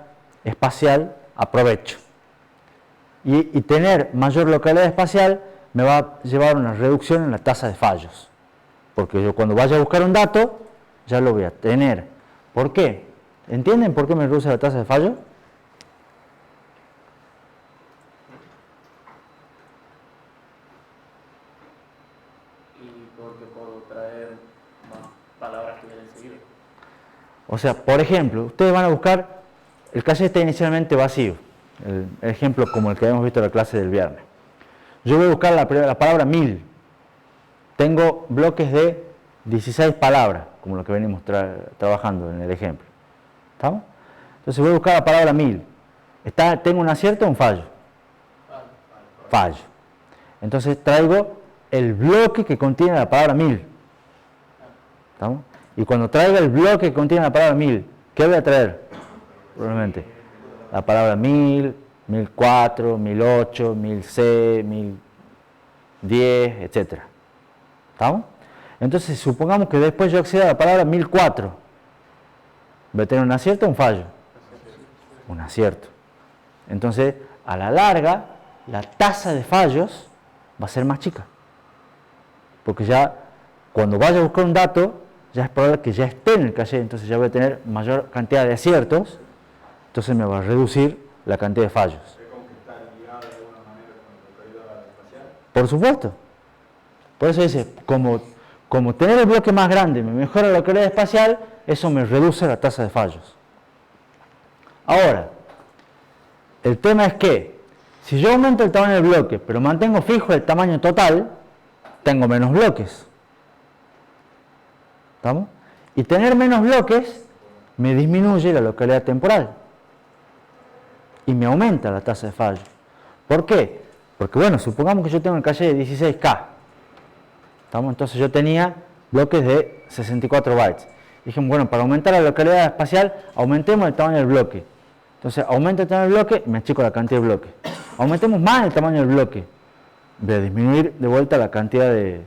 espacial aprovecho. Y tener mayor localidad espacial me va a llevar a una reducción en la tasa de fallos. Porque yo cuando vaya a buscar un dato, ya lo voy a tener. ¿Por qué? ¿Entienden por qué me reduce la tasa de fallo? Y porque puedo traer más palabras que vienen seguidas. O sea, por ejemplo, ustedes van a buscar, el calle está inicialmente vacío. El ejemplo como el que habíamos visto en la clase del viernes. Yo voy a buscar la palabra 1000. Tengo bloques de 16 palabras, como lo que venimos trabajando en el ejemplo. ¿Estamos? Entonces voy a buscar la palabra 1000. ¿Tengo un acierto o un fallo? Fallo. Entonces traigo el bloque que contiene la palabra 1000. ¿Estamos? Y cuando traiga el bloque que contiene la palabra 1000, ¿qué voy a traer? Probablemente la palabra 1000, 1004, 1008, 1000C, 1010, etc. ¿Estamos? Entonces supongamos que después yo acceda a la palabra 1004. ¿Voy a tener un acierto o un fallo? Un acierto. Entonces, a la larga, la tasa de fallos va a ser más chica. Porque ya, cuando vaya a buscar un dato, ya es probable que ya esté en el caché, entonces ya voy a tener mayor cantidad de aciertos, entonces me va a reducir la cantidad de fallos. ¿Es como que está ligado de alguna manera con la localidad espacial? Por supuesto. Por eso dice, como tener el bloque más grande me mejora la localidad espacial, eso me reduce la tasa de fallos. Ahora, el tema es que, si yo aumento el tamaño del bloque, pero mantengo fijo el tamaño total, tengo menos bloques. ¿Estamos? Y tener menos bloques me disminuye la localidad temporal. Y me aumenta la tasa de fallo. ¿Por qué? Porque bueno, supongamos que yo tengo el caché de 16K. ¿Estamos? Entonces yo tenía bloques de 64 bytes. Dije, bueno, para aumentar la localidad espacial, aumentemos el tamaño del bloque. Entonces, aumento el tamaño del bloque, me achico la cantidad de bloques. Aumentemos más el tamaño del bloque. Voy a disminuir de vuelta la cantidad de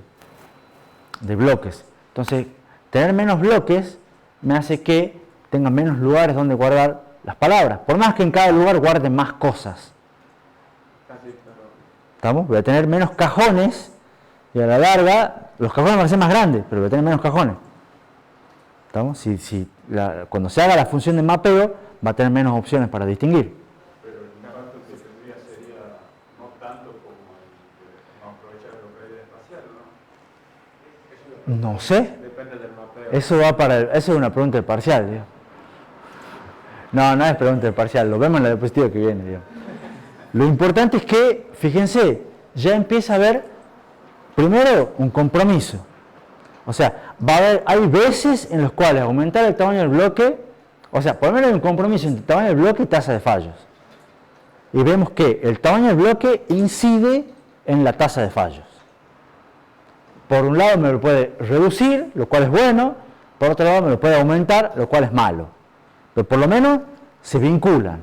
bloques. Entonces, tener menos bloques me hace que tenga menos lugares donde guardar las palabras. Por más que en cada lugar guarde más cosas. ¿Estamos? Voy a tener menos cajones y a la larga los cajones van a ser más grandes, pero voy a tener menos cajones. ¿Estamos? Cuando se haga la función de mapeo, va a tener menos opciones para distinguir. Pero el impacto que tendría sería no tanto como el no aprovechar la localidad espacial, ¿no? No sé. Depende del mapeo. Eso es una pregunta de parcial, digamos. No es pregunta de parcial, lo vemos en la diapositiva que viene, digamos. Lo importante es que, fíjense, ya empieza a haber, primero, un compromiso. O sea, hay veces en las cuales aumentar el tamaño del bloque, o sea, por lo menos hay un compromiso entre el tamaño del bloque y tasa de fallos. Y vemos que el tamaño del bloque incide en la tasa de fallos. Por un lado me lo puede reducir, lo cual es bueno, por otro lado me lo puede aumentar, lo cual es malo. Pero por lo menos se vinculan.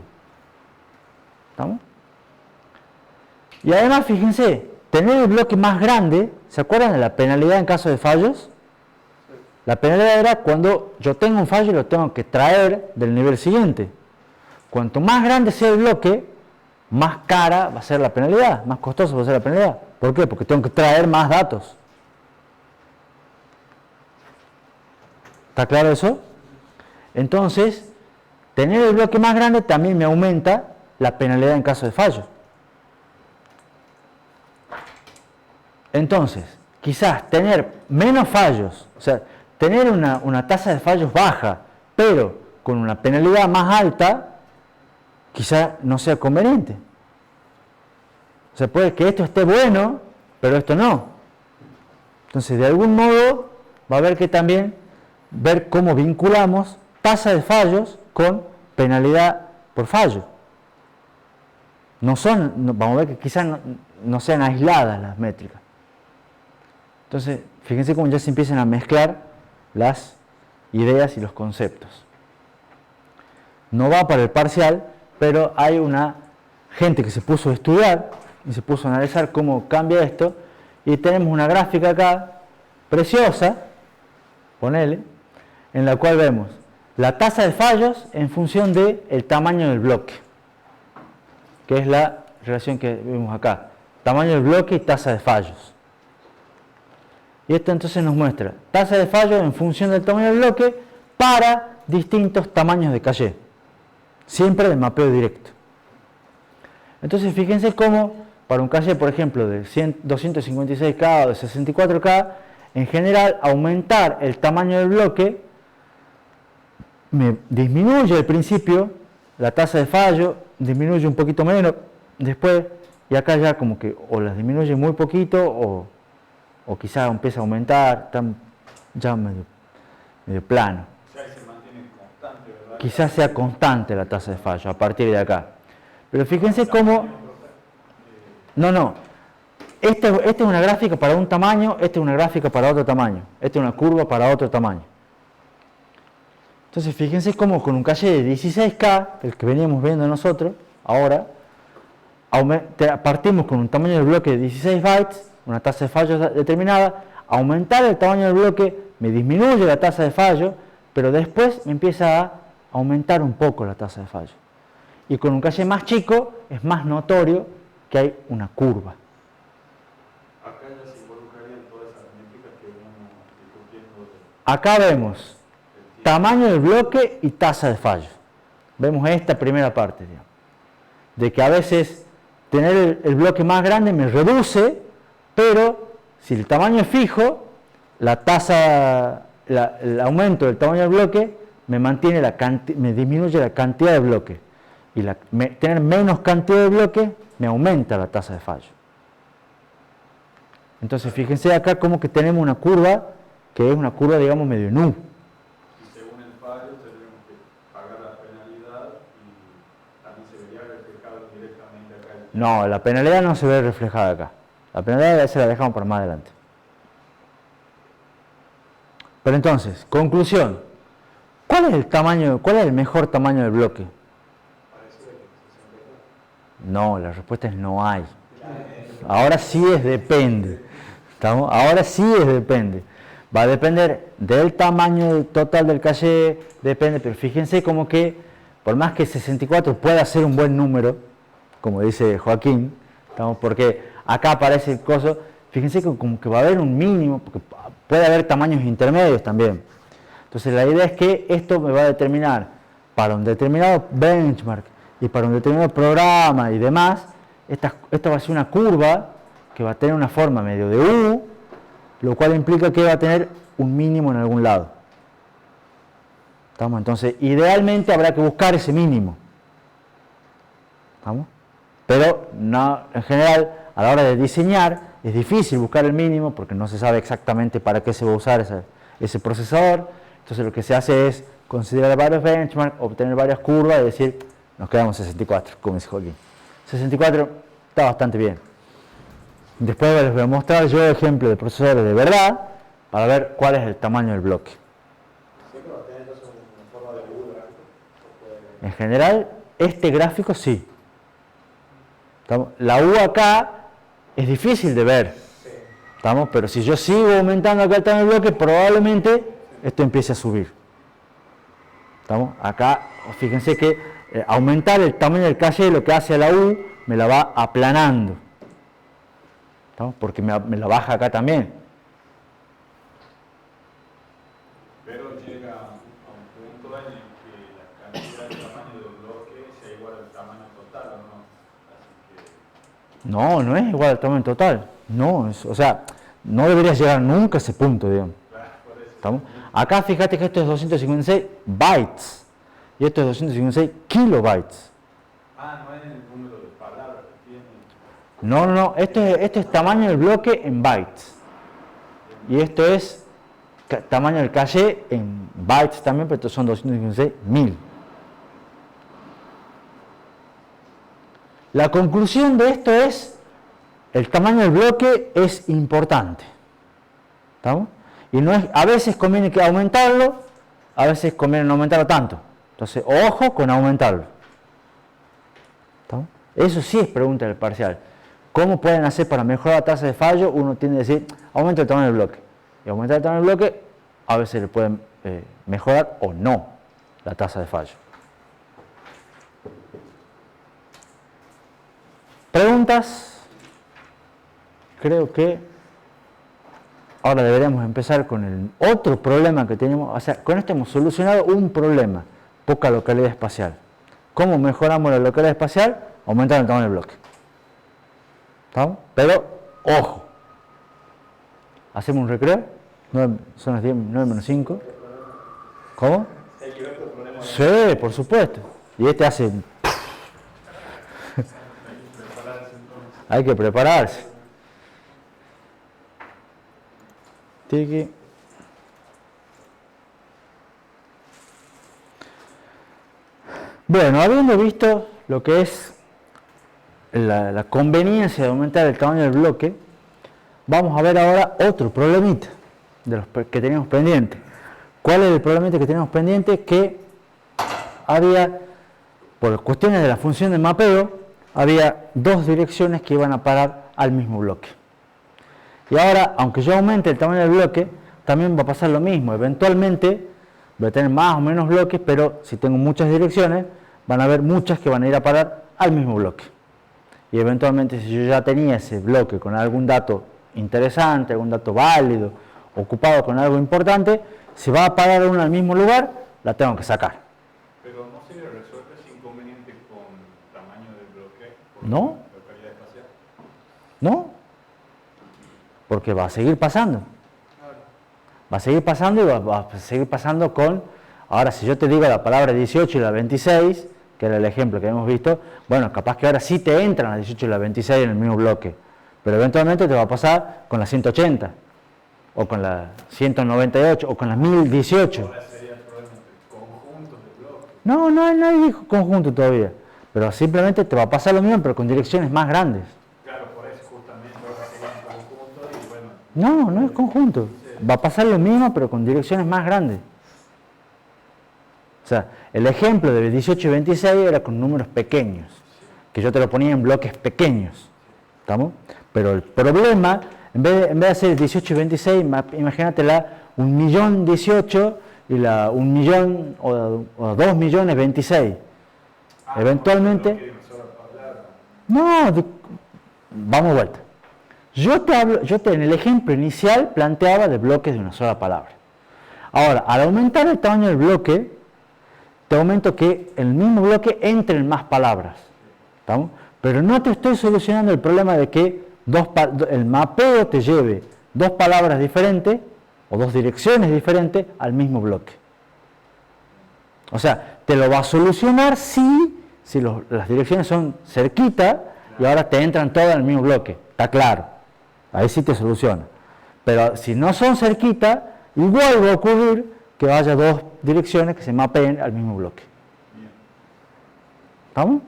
¿Estamos? Y además, fíjense, tener el bloque más grande, ¿se acuerdan de la penalidad en caso de fallos? La penalidad era cuando yo tengo un fallo y lo tengo que traer del nivel siguiente. Cuanto más grande sea el bloque, más cara va a ser la penalidad, más costosa va a ser la penalidad. ¿Por qué? Porque tengo que traer más datos. ¿Está claro eso? Entonces, tener el bloque más grande también me aumenta la penalidad en caso de fallo. Entonces, quizás tener menos fallos, o sea, tener una tasa de fallos baja, pero con una penalidad más alta, quizás no sea conveniente. O sea, puede que esto esté bueno, pero esto no. Entonces, de algún modo, va a haber que también ver cómo vinculamos tasa de fallos con penalidad por fallo. Vamos a ver que quizás no sean aisladas las métricas. Entonces, fíjense cómo ya se empiezan a mezclar las ideas y los conceptos. No va para el parcial, pero hay una gente que se puso a estudiar y se puso a analizar cómo cambia esto, y tenemos una gráfica acá preciosa, ponele, en la cual vemos la tasa de fallos en función del tamaño del bloque, que es la relación que vemos acá. Tamaño del bloque y tasa de fallos. Y esto entonces nos muestra tasa de fallos en función del tamaño del bloque para distintos tamaños de caché. Siempre de mapeo directo. Entonces fíjense cómo para un caché, por ejemplo, de 256K o de 64K, en general aumentar el tamaño del bloque me disminuye al principio la tasa de fallo, disminuye un poquito menos después, y acá ya como que o las disminuye muy poquito o quizás empieza a aumentar, están ya medio plano. O sea, se mantiene constante, ¿verdad? Quizás sea constante la tasa de fallo a partir de acá. Pero fíjense cómo... No. Esta es una gráfica para un tamaño, esta es una gráfica para otro tamaño. Esta es una curva para otro tamaño. Entonces fíjense cómo con un caché de 16K, el que veníamos viendo nosotros, ahora, partimos con un tamaño del bloque de 16 bytes, una tasa de fallo determinada, aumentar el tamaño del bloque me disminuye la tasa de fallo, pero después me empieza a aumentar un poco la tasa de fallo. Y con un caché más chico es más notorio que hay una curva. Acá ya se involucrarían todas esas métricas que veníamos discutiendo. Acá vemos tamaño del bloque y tasa de fallo. Vemos esta primera parte, digamos, de que a veces tener el bloque más grande me reduce, pero si el tamaño es fijo, la tasa, el aumento del tamaño del bloque me mantiene me disminuye la cantidad de bloque. Y tener menos cantidad de bloque me aumenta la tasa de fallo. Entonces fíjense acá como que tenemos una curva que es una curva, digamos, medio nu. Y según el fallo tendremos que pagar la penalidad y también se vería reflejado directamente acá. No, la penalidad no se ve reflejada acá. La penalidad se la dejamos para más adelante. Pero entonces, conclusión. ¿Cuál es el mejor tamaño del bloque? No, la respuesta es no hay. Ahora sí es depende. ¿Estamos? Ahora sí es depende. Va a depender del tamaño total del caché, depende, pero fíjense como que por más que 64 pueda ser un buen número, como dice Joaquín, ¿estamos? Porque acá aparece el coso, fíjense que como que va a haber un mínimo, porque puede haber tamaños intermedios también. Entonces la idea es que esto me va a determinar para un determinado benchmark y para un determinado programa y demás, esta va a ser una curva que va a tener una forma medio de U, lo cual implica que va a tener un mínimo en algún lado. ¿Estamos? Entonces, idealmente habrá que buscar ese mínimo. ¿Estamos? Pero no, en general, a la hora de diseñar, es difícil buscar el mínimo porque no se sabe exactamente para qué se va a usar ese procesador. Entonces, lo que se hace es considerar varios benchmarks, obtener varias curvas y decir, nos quedamos 64, como dice Joaquín. 64 está bastante bien. Después les voy a mostrar yo ejemplos de procesadores de verdad para ver cuál es el tamaño del bloque. ¿Siempre va a tener entonces una forma de U gráfico? En general, este gráfico sí. La U acá es difícil de ver. ¿Estamos? Pero si yo sigo aumentando acá el tamaño del bloque, probablemente esto empiece a subir. ¿Estamos? Acá, fíjense que aumentar el tamaño del caché lo que hace a la U me la va aplanando. ¿Estamos? Porque me la baja acá también. Pero llega a un punto en el que la cantidad de tamaño del bloque sea igual al tamaño total, ¿o no? Así que... No es igual al tamaño total. No, o sea, no debería llegar nunca a ese punto, digamos. Claro, por eso. ¿Estamos? Acá fíjate que esto es 256 bytes y esto es 256 kilobytes. Ah, no es el número de palabras que tiene. No, esto es tamaño del bloque en bytes. Y esto es tamaño del caché en bytes también, pero estos son 256.000. La conclusión de esto es, el tamaño del bloque es importante. ¿Estamos? Y no es, a veces conviene que aumentarlo, a veces conviene no aumentarlo tanto. Entonces, ojo con aumentarlo. ¿Estamos? Eso sí es pregunta del parcial. ¿Cómo pueden hacer para mejorar la tasa de fallo? Uno tiende a decir, aumenta el tamaño del bloque. Y aumentar el tamaño del bloque, a veces le pueden mejorar o no la tasa de fallo. ¿Preguntas? Creo que ahora deberíamos empezar con el otro problema que tenemos. O sea, con esto hemos solucionado un problema, poca localidad espacial. ¿Cómo mejoramos la localidad espacial? Aumentando el tamaño del bloque. ¿Estamos? Pero, ojo, hacemos un recreo, son las 9 menos 5. ¿Cómo? Sí, por supuesto. Y este hace... Hay que prepararse. Tiki. Bueno, habiendo visto lo que es la conveniencia de aumentar el tamaño del bloque, vamos a ver ahora otro problemita de los que teníamos pendiente. ¿Cuál es el problemita que teníamos pendiente? Que había, por cuestiones de la función de mapeo, había dos direcciones que iban a parar al mismo bloque. Y ahora, aunque yo aumente el tamaño del bloque, también va a pasar lo mismo. Eventualmente voy a tener más o menos bloques, pero si tengo muchas direcciones, van a haber muchas que van a ir a parar al mismo bloque. Y eventualmente, si yo ya tenía ese bloque con algún dato interesante, algún dato válido, ocupado con algo importante, si va a parar uno al mismo lugar, la tengo que sacar. Pero ¿no se le resuelve ese inconveniente con tamaño del bloque? ¿No? Localidad espacial. ¿No? Porque va a seguir pasando. Va a seguir pasando y va a seguir pasando con... Ahora, si yo te digo la palabra 18 y la 26, que era el ejemplo que hemos visto, bueno, capaz que ahora sí te entran las 18 y la 26 en el mismo bloque, pero eventualmente te va a pasar con la 180, o con la 198, o con la 1018. Ahora sería el problema entre conjuntos de bloques. No, nadie dijo conjunto todavía, pero simplemente te va a pasar lo mismo, pero con direcciones más grandes. Claro, por eso justamente ahora sería un conjunto y bueno. No es conjunto. Va a pasar lo mismo, pero con direcciones más grandes. O sea, el ejemplo de 18 y 26 era con números pequeños, que yo te lo ponía en bloques pequeños. ¿Estamos? Pero el problema, en vez de hacer 18 y 26, imagínatela 1.018.000 y la 1.000.000 o 2.000.026. Eventualmente... No, vamos de vuelta. Yo en el ejemplo inicial planteaba de bloques de una sola palabra. Ahora, al aumentar el tamaño del bloque, te aumento que el mismo bloque entre en más palabras. ¿Estamos? Pero no te estoy solucionando el problema de que el mapeo te lleve dos palabras diferentes o dos direcciones diferentes al mismo bloque. O sea, te lo va a solucionar si las direcciones son cerquita y ahora te entran todas en el mismo bloque. Está claro. Ahí sí te soluciona. Pero si no son cerquita, igual va a ocurrir que haya dos direcciones que se mapeen al mismo bloque. ¿Estamos?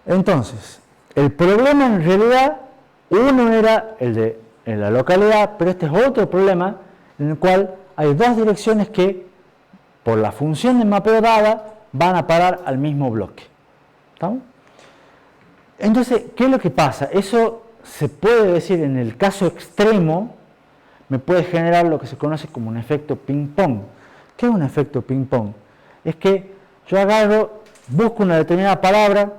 Entonces, el problema en realidad, uno era el de la localidad, pero este es otro problema en el cual hay dos direcciones que, por la función de mapeo dada, van a parar al mismo bloque. ¿Estamos? Entonces, ¿qué es lo que pasa? Eso se puede decir en el caso extremo, me puede generar lo que se conoce como un efecto ping-pong. ¿Qué es un efecto ping-pong? Es que yo agarro, busco una determinada palabra,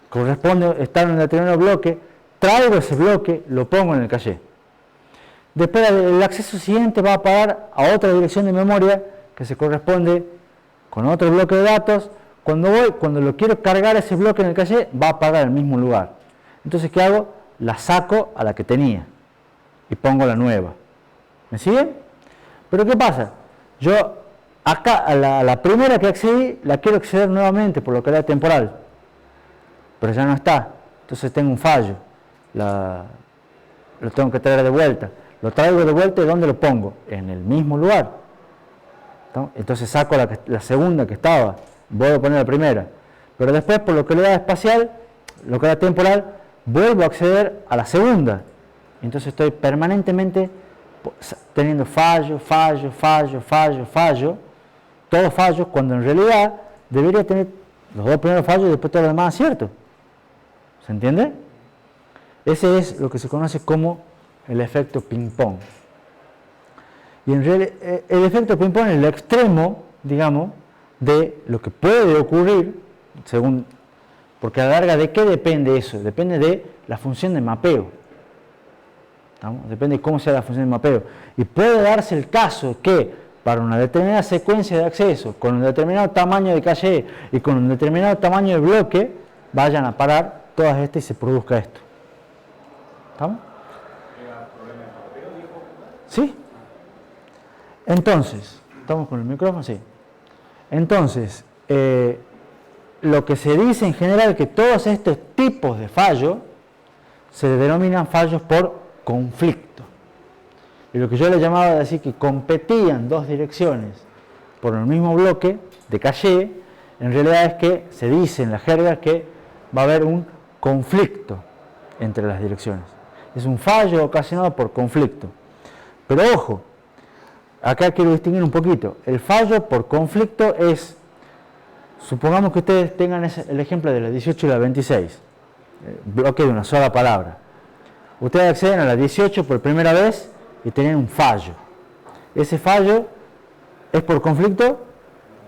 corresponde estar en un determinado bloque, traigo ese bloque, lo pongo en el caché. Después el acceso siguiente va a parar a otra dirección de memoria que se corresponde con otro bloque de datos. Cuando lo quiero cargar ese bloque en el caché, va a parar al mismo lugar. Entonces, ¿qué hago? La saco a la que tenía y pongo la nueva. ¿Me siguen? Pero ¿qué pasa? Yo acá a la primera que accedí, la quiero acceder nuevamente por localidad temporal, pero ya no está. Entonces tengo un fallo. Lo tengo que traer de vuelta. Lo traigo de vuelta y ¿dónde lo pongo? En el mismo lugar. ¿No? Entonces saco la segunda que estaba, vuelvo a poner la primera. Pero después, por localidad espacial, localidad temporal, vuelvo a acceder a la segunda. Entonces estoy permanentemente teniendo fallo, todos fallos, cuando en realidad debería tener los dos primeros fallos y después todo lo demás acierto. ¿Se entiende? Ese es lo que se conoce como el efecto ping-pong. Y en realidad el efecto ping-pong es el extremo, digamos, de lo que puede ocurrir, según, porque a la larga, ¿de qué depende eso? Depende de la función de mapeo. ¿Estamos? Depende de cómo sea la función de mapeo. Y puede darse el caso que para una determinada secuencia de acceso, con un determinado tamaño de caché y con un determinado tamaño de bloque, vayan a parar todas estas y se produzca esto. ¿Estamos? ¿Sí? Entonces, ¿estamos con el micrófono? Sí. Entonces, lo que se dice en general es que todos estos tipos de fallos se denominan fallos por conflicto. Y lo que yo le llamaba decir que competían dos direcciones por el mismo bloque de caché, en realidad es que se dice en la jerga que va a haber un conflicto entre las direcciones. Es un fallo ocasionado por conflicto. Pero ojo, acá quiero distinguir un poquito. El fallo por conflicto es, supongamos que ustedes tengan el ejemplo de la 18 y la 26, bloque de una sola palabra. Ustedes acceden a la 18 por primera vez y tienen un fallo. ¿Ese fallo es por conflicto?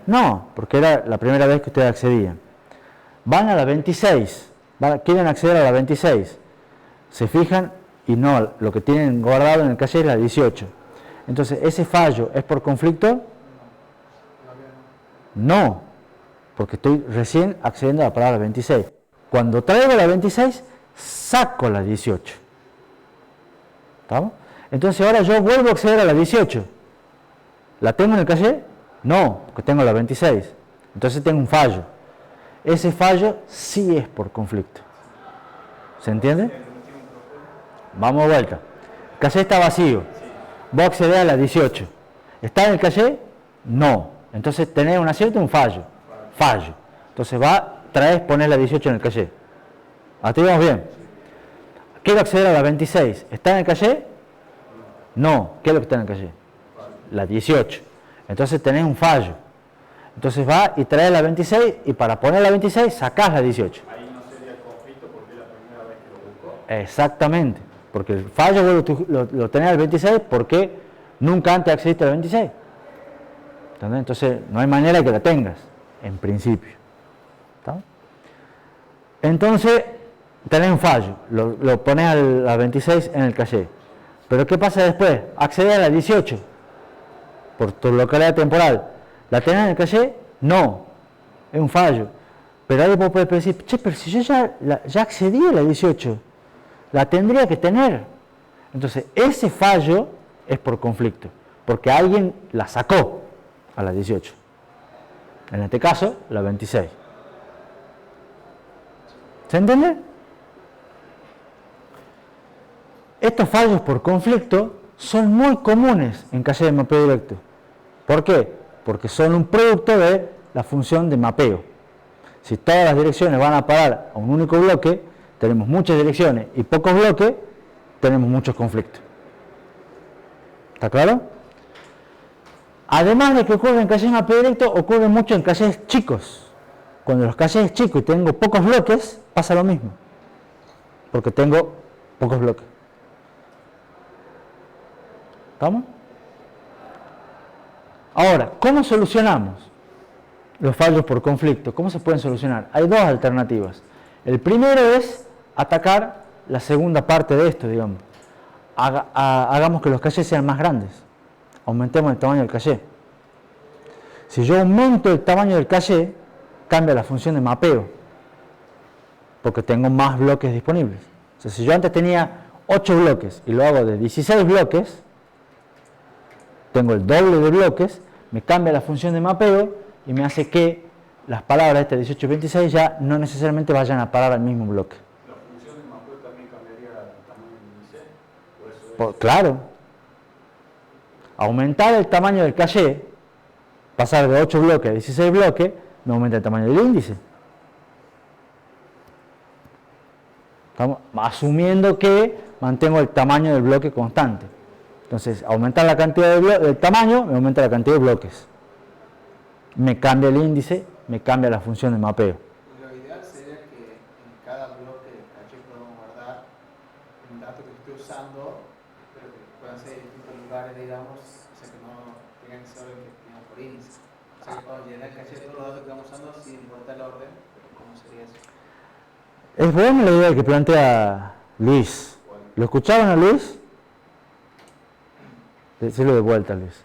No, porque era la primera vez que ustedes accedían. Van a la 26, quieren acceder a la 26, se fijan y no, lo que tienen guardado en el caché es la 18. Entonces, ¿ese fallo es por conflicto? No, porque estoy recién accediendo a la palabra 26. Cuando traigo la 26, saco la 18. ¿Estamos? Entonces ahora yo vuelvo a acceder a la 18. ¿La tengo en el caché? No, porque tengo la 26. Entonces tengo un fallo. Ese fallo sí es por conflicto. ¿Se entiende? Vamos de vuelta. El caché está vacío. Voy a acceder a la 18. ¿Está en el caché? No. Entonces tenés un acierto y un fallo. Fallo. Entonces traes, poner la 18 en el caché. ¿Hasta ahí vamos bien? Quiero acceder a la 26. ¿Está en el caché? No. ¿Qué es lo que está en el caché? La 18. Entonces tenés un fallo. Entonces va y traes la 26 y para poner la 26 sacás la 18. Ahí no sería conflicto porque es la primera vez que lo busco. Exactamente. Porque el fallo lo tenés al 26 porque nunca antes accediste al 26. ¿Entendés? Entonces no hay manera que la tengas, en principio. ¿Está? Entonces tenés un fallo, lo pones a la 26 en el caché. Pero ¿qué pasa después? Acceder a la 18 por tu localidad temporal. ¿La tenés en el caché? No, es un fallo. Pero ahí vos podés decir, che, pero si yo ya accedí a la 18, la tendría que tener. Entonces ese fallo es por conflicto, porque alguien la sacó a la 18. En este caso, la 26. ¿Se entiende? Estos fallos por conflicto son muy comunes en caché de mapeo directo. ¿Por qué? Porque son un producto de la función de mapeo. Si todas las direcciones van a parar a un único bloque, tenemos muchas direcciones y pocos bloques, tenemos muchos conflictos. ¿Está claro? Además de que ocurre en cachés de mapeo directo, ocurre mucho en cachés chicos. Cuando los cachés es chico y tengo pocos bloques, pasa lo mismo. Porque tengo pocos bloques. ¿Estamos? Ahora, ¿cómo solucionamos los fallos por conflicto? ¿Cómo se pueden solucionar? Hay dos alternativas. El primero es atacar la segunda parte de esto, digamos. Hagamos que los cachés sean más grandes. Aumentemos el tamaño del caché. Si yo aumento el tamaño del caché, cambia la función de mapeo, porque tengo más bloques disponibles. O sea, si yo antes tenía 8 bloques y lo hago de 16 bloques, tengo el doble de bloques, me cambia la función de mapeo y me hace que las palabras de este 18 y 26 ya no necesariamente vayan a parar al mismo bloque. ¿La función de mapeo también cambiaría el tamaño del índice? Claro. Aumentar el tamaño del caché, pasar de 8 bloques a 16 bloques, me aumenta el tamaño del índice. Estamos asumiendo que mantengo el tamaño del bloque constante. Entonces, aumentar la cantidad del tamaño, me aumenta la cantidad de bloques. Me cambia el índice, me cambia la función de mapeo. Lo ideal sería que en cada bloque del caché podamos guardar un dato que esté usando, pero que puedan ser en distintos lugares, digamos, o sea, importa el orden, pero ¿cómo sería eso? Es buena la idea que plantea Luis. ¿Lo escucharon a Luis? Decirlo de vuelta, Luis.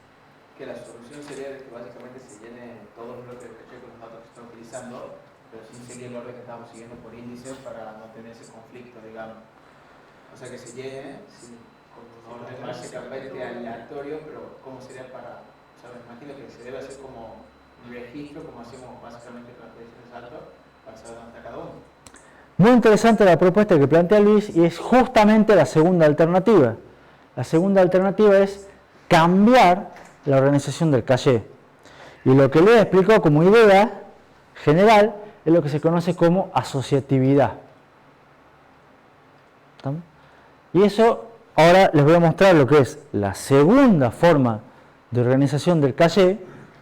Que la solución sería de que básicamente se llene todos los bloques de caché con los datos que se están utilizando, pero sin seguir el orden que estamos siguiendo por índices para no tener ese conflicto, digamos. O sea, que se llene con un orden básicamente aleatorio, pero ¿cómo sería para...? O sea, me imagino que se debe hacer como un registro, como hacemos básicamente con las predicciones altas, para saber dónde está cada uno. Muy interesante la propuesta que plantea Luis y es justamente la segunda alternativa. La segunda alternativa es cambiar la organización del caché. Y lo que Luis explicó como idea general es lo que se conoce como asociatividad. ¿Estamos? Y eso ahora les voy a mostrar lo que es la segunda forma de organización del caché,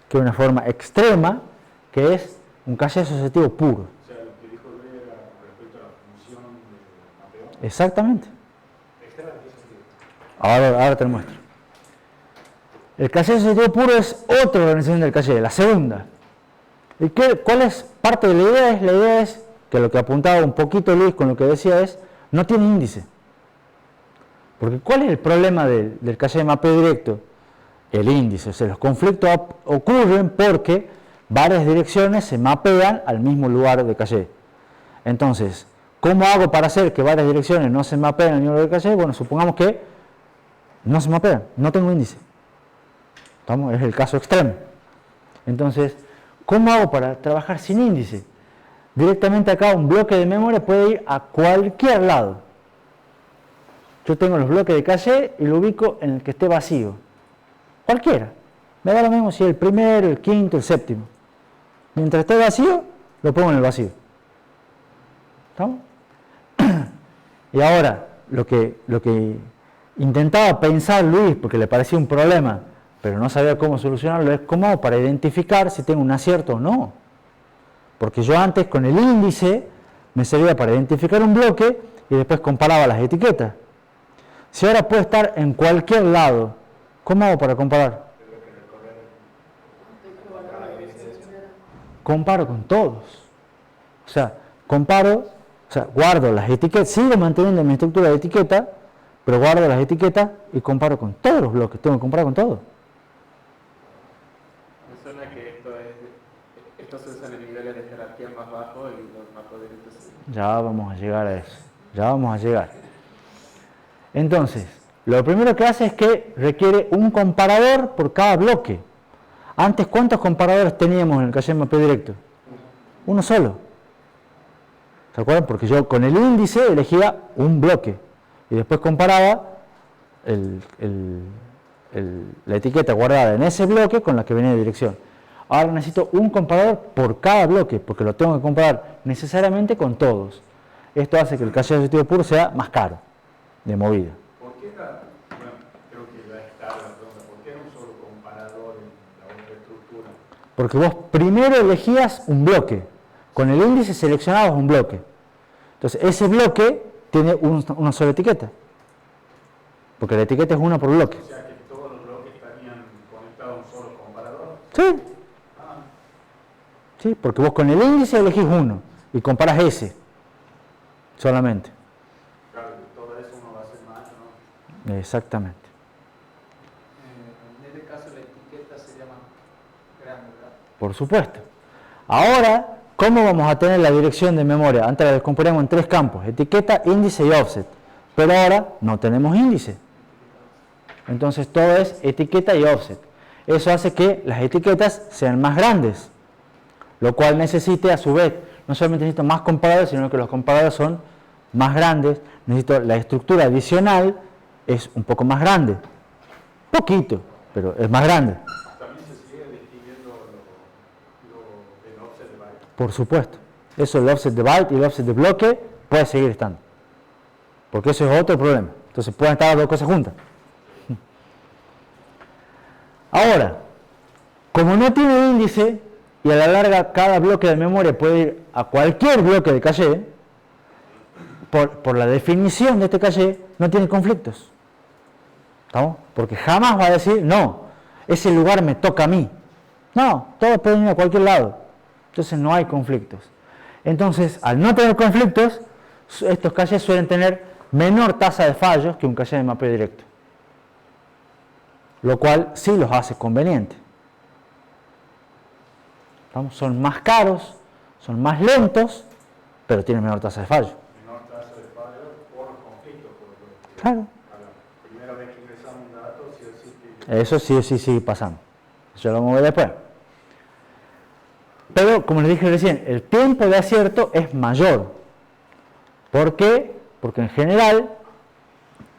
que es una forma extrema, que es un caché asociativo puro. O sea, lo que dijo Luis era respecto a la función de mapeo. Exactamente. ¿Extrema en qué sentido? Ahora te lo muestro. El caché asociativo puro es otra organización del caché, la segunda. ¿Y cuál es parte de la idea? La idea es que lo que apuntaba un poquito Luis con lo que decía es, no tiene índice. Porque ¿cuál es el problema del caché de mapeo directo? El índice. O sea, los conflictos ocurren porque varias direcciones se mapean al mismo lugar de caché. Entonces, ¿cómo hago para hacer que varias direcciones no se mapeen al mismo lugar de caché? Bueno, supongamos que no se mapean, no tengo índice. ¿Estamos? Es el caso extremo. Entonces, ¿cómo hago para trabajar sin índice? Directamente acá un bloque de memoria puede ir a cualquier lado. Yo tengo los bloques de caché y lo ubico en el que esté vacío. Cualquiera. Me da lo mismo si es el primero, el quinto, el séptimo. Mientras esté vacío, lo pongo en el vacío. ¿Estamos? Y ahora, lo que intentaba pensar Luis, porque le parecía un problema, pero no sabía cómo solucionarlo, es cómo para identificar si tengo un acierto o no. Porque yo antes con el índice me servía para identificar un bloque y después comparaba las etiquetas. Si ahora puede estar en cualquier lado, ¿cómo hago para comparar? Comparo con todos. O sea, guardo las etiquetas, sigo manteniendo mi estructura de etiqueta, pero guardo las etiquetas y comparo con todos los bloques, tengo que comparar con todos. Me suena que esto se usa en niveles de jerarquía más bajo y los mapos directos. Ya vamos a llegar a eso, ya vamos a llegar. Entonces, lo primero que hace es que requiere un comparador por cada bloque. Antes, ¿cuántos comparadores teníamos en el caché de mapeo directo? Uno solo. ¿Se acuerdan? Porque yo con el índice elegía un bloque y después comparaba la etiqueta guardada en ese bloque con la que venía de dirección. Ahora necesito un comparador por cada bloque, porque lo tengo que comparar necesariamente con todos. Esto hace que el caché asociativo puro sea más caro de movida. ¿Por qué bueno, creo que ya está la pregunta, ¿por qué un solo comparador en la otra estructura? Porque vos primero elegías un bloque, con el índice seleccionabas un bloque. Entonces ese bloque tiene una sola etiqueta, porque la etiqueta es una por bloque. O sea que todos los bloques estarían conectados a un solo comparador. Sí. Sí, porque vos con el índice elegís uno y comparas ese solamente. Claro, de todo eso uno va a hacer más, ¿no? Exactamente. En este caso la etiqueta sería más grande, ¿verdad? Por supuesto. Ahora, ¿cómo vamos a tener la dirección de memoria? Antes la descomponíamos en tres campos, etiqueta, índice y offset. Pero ahora no tenemos índice. Entonces todo es etiqueta y offset. Eso hace que las etiquetas sean más grandes, lo cual necesite a su vez, no solamente necesito más comparadores, sino que los comparadores son más grandes. Necesito la estructura adicional, es un poco más grande. Poquito, pero es más grande. También se sigue distinguiendo el offset de byte. Por supuesto. Eso, el offset de byte y el offset de bloque, puede seguir estando. Porque eso es otro problema. Entonces pueden estar las dos cosas juntas. Ahora, como no tiene índice, y a la larga cada bloque de memoria puede ir a cualquier bloque de caché, por la definición de este caché, no tiene conflictos. ¿Estamos? Porque jamás va a decir, no, ese lugar me toca a mí. No, todos pueden ir a cualquier lado. Entonces no hay conflictos. Entonces, al no tener conflictos, estos cachés suelen tener menor tasa de fallos que un caché de mapeo directo. Lo cual sí los hace convenientes. ¿Vamos? Son más caros, son más lentos, pero tienen menor tasa de fallo. Menor tasa de fallo por conflicto. Porque Claro. a la primera vez que ingresamos un dato, sí o sí que... Eso sí o sí sigue pasando. Eso lo vamos a ver después. Pero, como les dije recién, el tiempo de acierto es mayor. ¿Por qué? Porque en general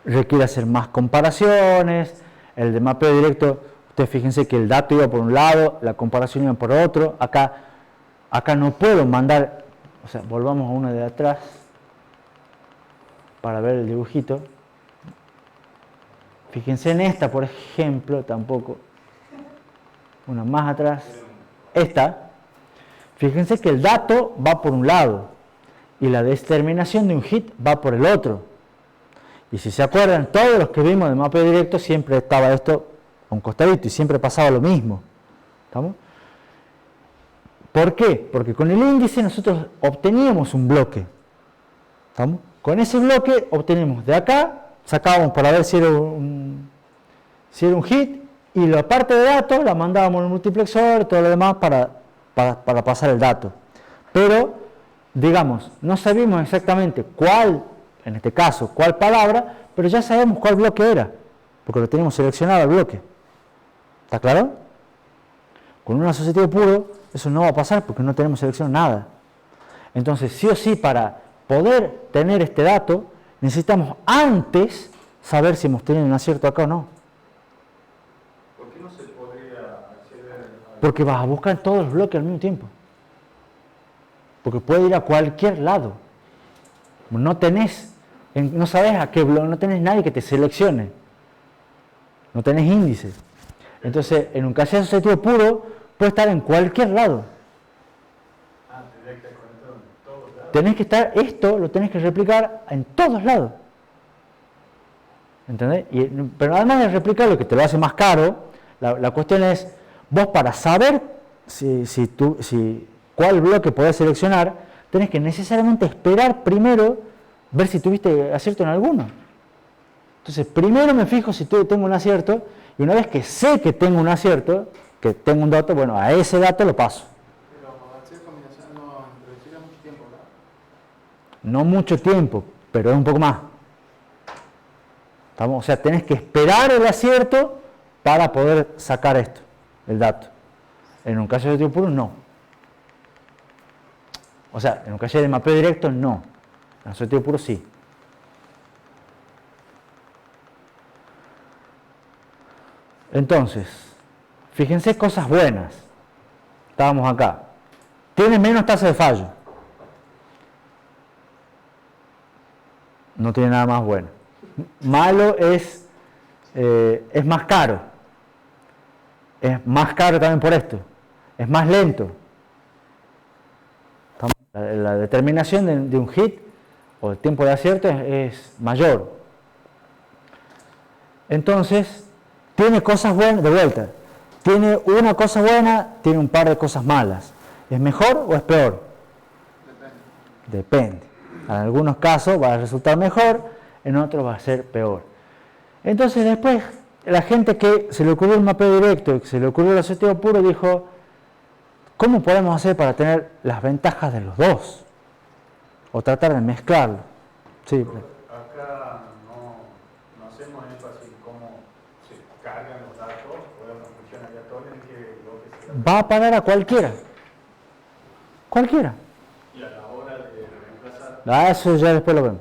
requiere hacer más comparaciones. El de mapeo directo, ustedes fíjense que el dato iba por un lado, la comparación iba por otro. Acá no puedo mandar, o sea, volvamos a uno de atrás para ver el dibujito. Fíjense en esta, por ejemplo, tampoco. Una más atrás. Esta. Fíjense que el dato va por un lado y la determinación de un hit va por el otro. Y si se acuerdan, todos los que vimos de mapeo directo siempre estaba esto a un costadito y siempre pasaba lo mismo. ¿Estamos? ¿Por qué? Porque con el índice nosotros obteníamos un bloque. ¿Estamos? Con ese bloque obtenemos de acá, sacábamos para ver si era un hit, y la parte de datos la mandábamos al multiplexor, todo lo demás para pasar el dato. Pero, digamos, no sabíamos exactamente cuál, en este caso, cuál palabra, pero ya sabemos cuál bloque era, porque lo tenemos seleccionado el bloque. ¿Está claro? Con un asociativo puro, eso no va a pasar porque no tenemos seleccionado nada. Entonces, sí o sí, para poder tener este dato, necesitamos antes saber si hemos tenido un acierto acá o no. ¿Por qué no se podría acceder a... Porque vas a buscar todos los bloques al mismo tiempo. Porque puede ir a cualquier lado. No sabes a qué bloque, no tenés nadie que te seleccione. No tenés índice. Entonces, en un caché asociativo puro, puede estar en cualquier lado. Tendría que conectar en todos lados. Tenés que estar, esto lo tenés que replicar en todos lados. ¿Entendés? Pero además de replicar lo que te lo hace más caro, la cuestión es, vos para saber cuál bloque podés seleccionar, tenés que necesariamente esperar primero ver si tuviste acierto en alguno. Entonces, primero me fijo si tengo un acierto, y una vez que sé que tengo un acierto, que tengo un dato, bueno, a ese dato lo paso. Pero hacer combinación no requiere mucho tiempo, ¿verdad? No mucho tiempo, pero es un poco más. ¿Estamos? O sea, tenés que esperar el acierto para poder sacar esto, el dato. En un caso de puro, no. O sea, en un caso de mapeo directo, no. En asociativo puro, sí. Entonces, fíjense cosas buenas. Estábamos acá. Tiene menos tasa de fallo. No tiene nada más bueno. Malo es más caro. Es más caro también por esto. Es más lento. La determinación de un hit o el tiempo de acierto es mayor. Entonces, tiene cosas buenas, de vuelta. Tiene una cosa buena, tiene un par de cosas malas. ¿Es mejor o es peor? Depende. En algunos casos va a resultar mejor, en otros va a ser peor. Entonces después, la gente que se le ocurrió el mapeo directo y que se le ocurrió el asociativo puro dijo, ¿cómo podemos hacer para tener las ventajas de los dos? O tratar de mezclarlo. Sí. Acá no hacemos énfasis en cómo se cargan los datos o es una función aleatoria en que lo que se... Va a parar a cualquiera. Cualquiera. Y a la hora de reemplazar... Eso ya después lo vemos.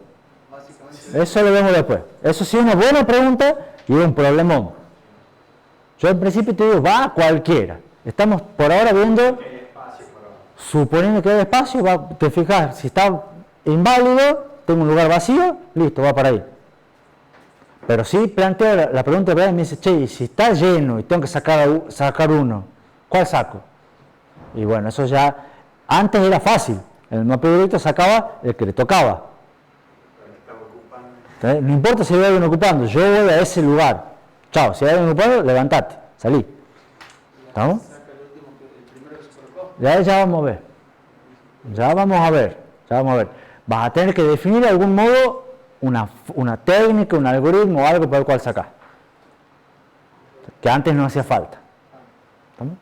Básicamente, Eso lo vemos después. Eso sí es una buena pregunta y un problemón. Yo en principio te digo, va a cualquiera. Estamos por ahora viendo, hay espacio para... suponiendo que hay espacio, te fijas, si está inválido, tengo un lugar vacío, listo, va para ahí. Pero sí planteo la pregunta de y me dice, che, y si está lleno y tengo que sacar uno, ¿cuál saco? Y bueno, eso ya, antes era fácil. En el mapeo directo sacaba el que le tocaba. ¿Entonces? No importa si hay alguien ocupando, yo voy a ese lugar. Chao, si hay alguien ocupando, levantate, salí. ¿Estamos? saca el último, el primero que se colocó. Ya vamos a ver. Ya vamos a ver, ya vamos a ver. Vas a tener que definir de algún modo una técnica, un algoritmo o algo por el cual sacar. Que antes no hacía falta. ¿Estamos?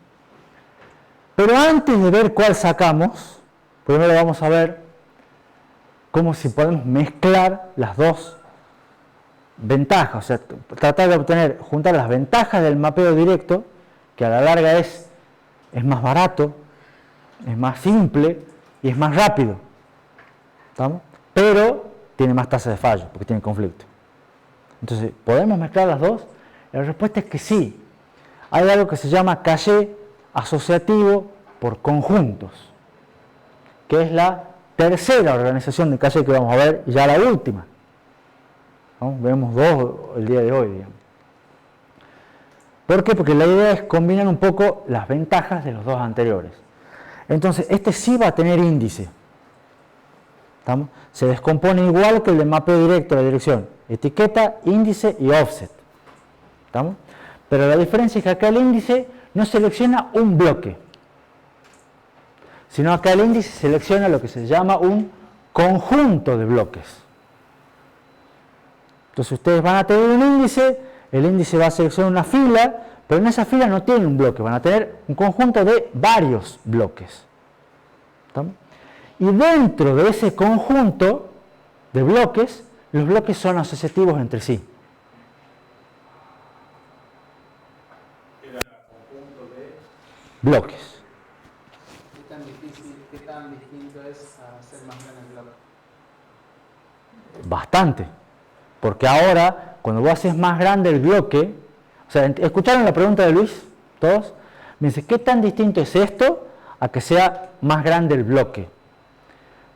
Pero antes de ver cuál sacamos, primero vamos a ver cómo si podemos mezclar las dos ventajas, o sea, tratar de obtener, juntar las ventajas del mapeo directo, que a la larga es más barato, es más simple y es más rápido. ¿Estamos? Pero tiene más tasa de fallo, porque tiene conflicto. Entonces, ¿podemos mezclar las dos? La respuesta es que sí. Hay algo que se llama caché asociativo por conjuntos, que es la tercera organización de caché que vamos a ver, y ya la última. ¿No? Vemos dos el día de hoy, digamos. ¿Por qué? Porque la idea es combinar un poco las ventajas de los dos anteriores. Entonces, este sí va a tener índice. ¿Estamos? Se descompone igual que el de mapeo directo de la dirección. Etiqueta, índice y offset. ¿Estamos? Pero la diferencia es que acá el índice no selecciona un bloque, sino acá el índice selecciona lo que se llama un conjunto de bloques. Entonces ustedes van a tener un índice, el índice va a seleccionar una fila, pero en esa fila no tienen un bloque, van a tener un conjunto de varios bloques. ¿Estamos? Y dentro de ese conjunto de bloques, los bloques son asociativos entre sí. Bloques. ¿Qué tan distinto es hacer más grande el bloque? Bastante. Porque ahora, cuando vos haces más grande el bloque, o sea, ¿escucharon la pregunta de Luis? ¿Todos? Me dice, ¿qué tan distinto es esto a que sea más grande el bloque?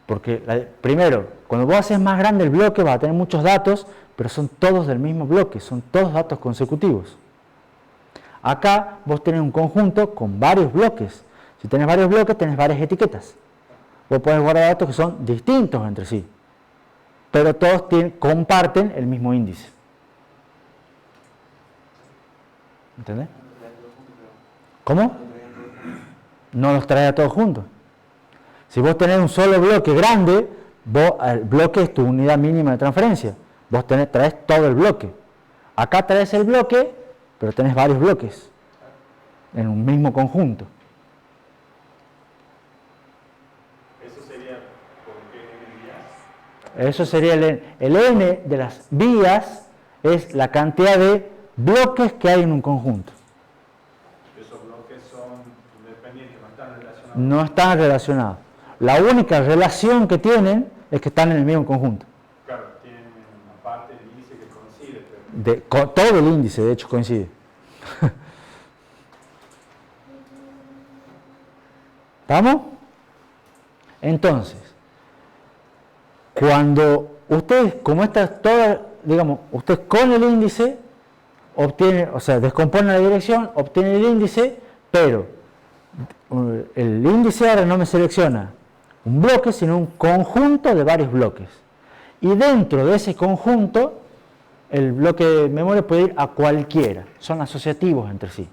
Porque, primero, cuando vos haces más grande el bloque vas a tener muchos datos, pero son todos del mismo bloque, son todos datos consecutivos. Acá vos tenés un conjunto con varios bloques. Si tenés varios bloques, tenés varias etiquetas. Vos podés guardar datos que son distintos entre sí, pero todos comparten el mismo índice. ¿Entendés? ¿Cómo? No los trae a todos juntos. Si vos tenés un solo bloque grande, el bloque es tu unidad mínima de transferencia. Vos traes todo el bloque. Acá traes el bloque, pero tenés varios bloques en un mismo conjunto. ¿Eso sería por qué n vías? Eso sería el n de las vías, es la cantidad de bloques que hay en un conjunto. Esos bloques son independientes, no están relacionados. No están relacionados. La única relación que tienen es que están en el mismo conjunto. Claro, tienen una parte del índice que coincide, pero Todo el índice, de hecho, coincide. ¿Estamos? Entonces, cuando ustedes, como estas todas, digamos, ustedes con el índice obtienen, o sea, descomponen la dirección, obtienen el índice, pero el índice ahora no me selecciona un bloque, sino un conjunto de varios bloques. Y dentro de ese conjunto, el bloque de memoria puede ir a cualquiera, son asociativos entre sí.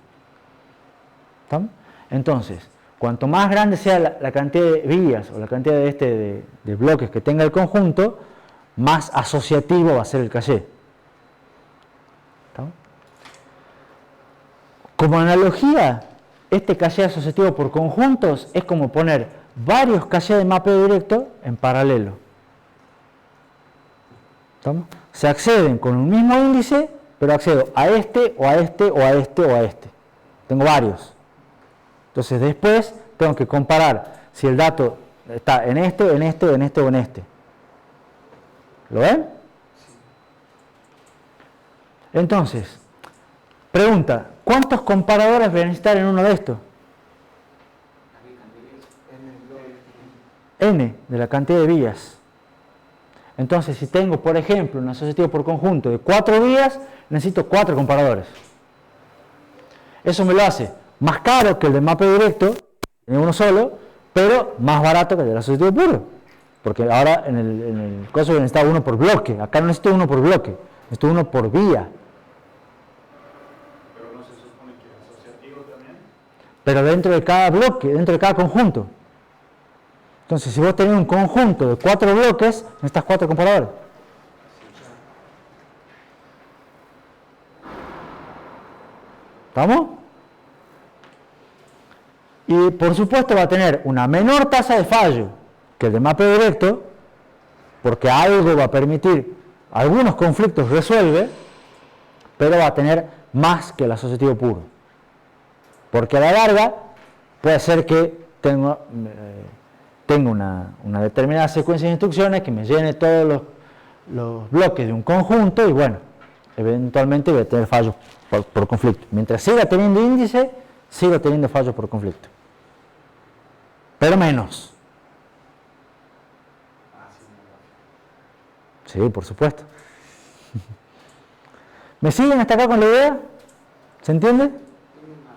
¿Estamos? Entonces, cuanto más grande sea la cantidad de vías o la cantidad de bloques que tenga el conjunto, más asociativo va a ser el caché. ¿Estamos? Como analogía, este caché asociativo por conjuntos es como poner varios cachés de mapeo directo en paralelo. ¿Estamos? Se acceden con un mismo índice, pero accedo a este, o a este, o a este, o a este. Tengo varios. Entonces después tengo que comparar si el dato está en este, en este, en este o en este. ¿Lo ven? Entonces, pregunta, ¿cuántos comparadores voy a necesitar en uno de estos? N de la cantidad de vías. Entonces, si tengo, por ejemplo, un asociativo por conjunto de 4 vías, necesito 4 comparadores. Eso me lo hace más caro que el de mapeo directo, en uno solo, pero más barato que el del asociativo puro. Porque ahora en el caso necesito uno por bloque. Acá no necesito uno por bloque, necesito uno por vía. Pero no se supone que es asociativo también. Pero dentro de cada bloque, dentro de cada conjunto. Entonces, si vos tenés un conjunto de 4 bloques, necesitas 4 comparadores. ¿Estamos? Y por supuesto va a tener una menor tasa de fallo que el de mapeo directo, porque algo va a permitir, algunos conflictos resuelve, pero va a tener más que el asociativo puro. Porque a la larga puede ser que tenga una determinada secuencia de instrucciones que me llene todos los bloques de un conjunto y bueno, eventualmente voy a tener fallos por conflicto. Mientras siga teniendo índice, sigo teniendo fallos por conflicto. Pero menos. Sí, por supuesto. ¿Me siguen hasta acá con la idea? ¿Se entiende? Tengo una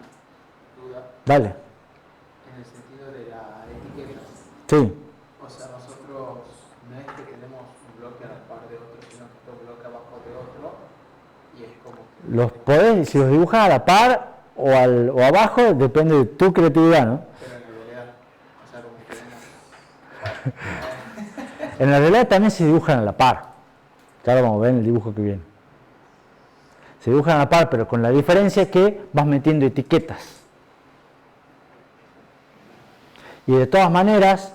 duda Dale. en el sentido de la etiqueta. Sí. O sea, nosotros no es que tenemos un bloque a la par de otro, sino que está un bloque abajo de otro y es como que... Los podés, si los dibujas a la par o abajo, depende de tu creatividad, ¿no? Pero en realidad, o sea, como que... En la realidad también se dibujan a la par. Que ahora vamos a ver en el dibujo que viene. Se dibujan a la par, pero con la diferencia que vas metiendo etiquetas. Y de todas maneras,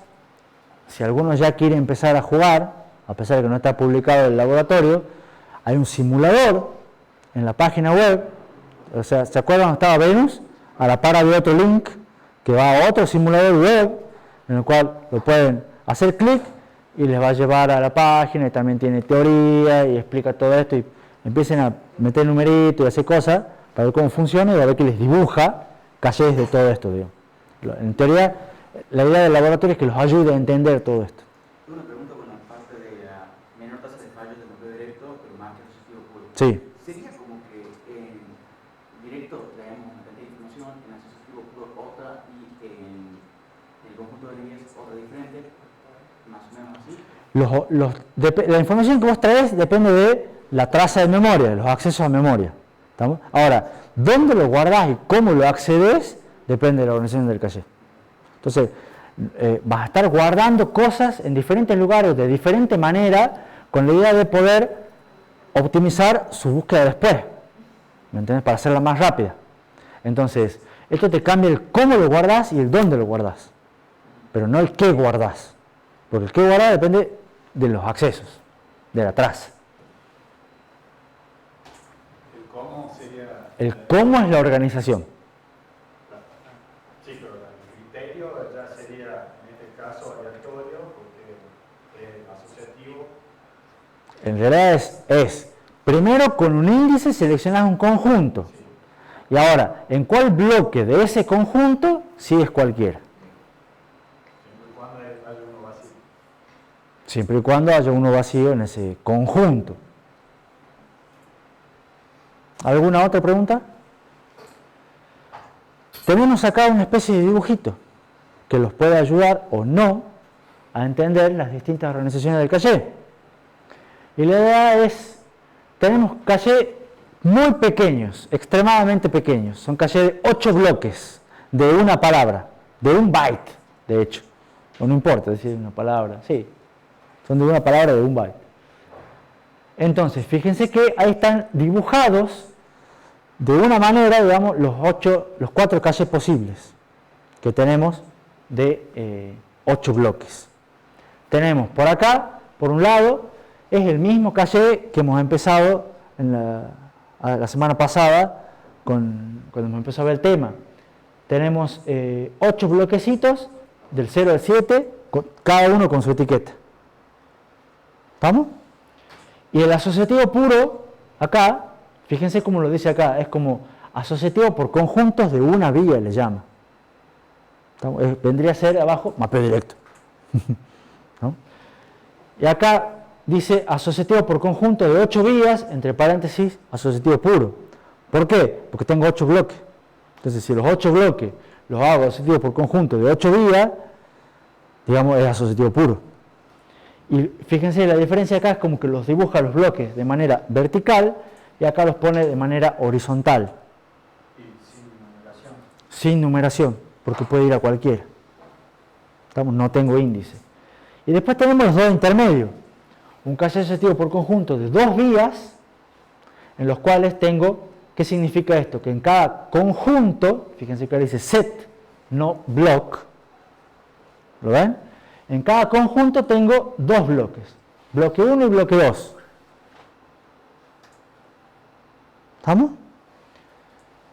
si alguno ya quiere empezar a jugar, a pesar de que no está publicado en el laboratorio, hay un simulador en la página web. O sea, ¿se acuerdan donde estaba Venus? A la par había otro link que va a otro simulador web, en el cual lo pueden hacer clic y les va a llevar a la página y también tiene teoría y explica todo esto y empiecen a meter numeritos y hacer cosas para ver cómo funciona y a ver que les dibuja calles de todo esto, digamos. En teoría, la idea del laboratorio es que los ayude a entender todo esto. Una pregunta con la parte de la menor tasa de fallos de mapeo directo, pero más que asociativo puro. Sí. Sería como que en directo traemos una cantidad de información, en asociativo puro otra y en el conjunto de líneas otra diferente, más o menos así. La información que vos traes depende de la traza de memoria, de los accesos a memoria. ¿Estamos? Ahora, dónde lo guardás y cómo lo accedes depende de la organización del caché. Entonces, vas a estar guardando cosas en diferentes lugares de diferente manera con la idea de poder optimizar su búsqueda después, ¿me entiendes? Para hacerla más rápida. Entonces, esto te cambia el cómo lo guardás y el dónde lo guardás, pero no el qué guardás, porque el qué guardás depende de los accesos, de la traza. ¿El cómo sería? El cómo es la organización. Sí, pero el criterio ya sería, en este caso, aleatorio, porque es asociativo. En realidad es primero con un índice seleccionas un conjunto. Y ahora, ¿en cuál bloque de ese conjunto sigues cualquiera? Siempre y cuando haya uno vacío. Siempre y cuando haya uno vacío en ese conjunto. ¿Alguna otra pregunta? Tenemos acá una especie de dibujito que los puede ayudar o no a entender las distintas organizaciones del caché. Y la idea es, tenemos caché muy pequeños, extremadamente pequeños. Son caché de 8 bloques de una palabra, de un byte, de hecho. O no importa decir una palabra, sí. Son de una palabra de un byte. Entonces, fíjense que ahí están dibujados de una manera, digamos, los 4 cachés posibles que tenemos de 8 bloques. Tenemos por acá, por un lado, es el mismo caché que hemos empezado la semana pasada cuando hemos empezado a ver el tema. Tenemos 8 bloquecitos del 0 al 7, cada uno con su etiqueta. ¿Estamos? Y el asociativo puro, acá, fíjense cómo lo dice acá, es como asociativo por conjuntos de una vía, le llama. Vendría a ser abajo mapeo directo. ¿No? Y acá dice asociativo por conjunto de 8 vías, entre paréntesis, asociativo puro. ¿Por qué? Porque tengo 8 bloques. Entonces, si los 8 bloques los hago asociativos por conjunto de 8 vías, digamos, es asociativo puro. Y fíjense, la diferencia acá es como que los dibuja los bloques de manera vertical y acá los pone de manera horizontal. Y sin numeración. Sin numeración, porque puede ir a cualquiera. No tengo índice. Y después tenemos los dos intermedios. Un caso asociativo por conjunto de dos vías, en los cuales tengo, ¿qué significa esto? Que en cada conjunto, fíjense que ahora dice set, no block, ¿lo ven? En cada conjunto tengo dos bloques, bloque 1 y bloque 2. ¿Estamos?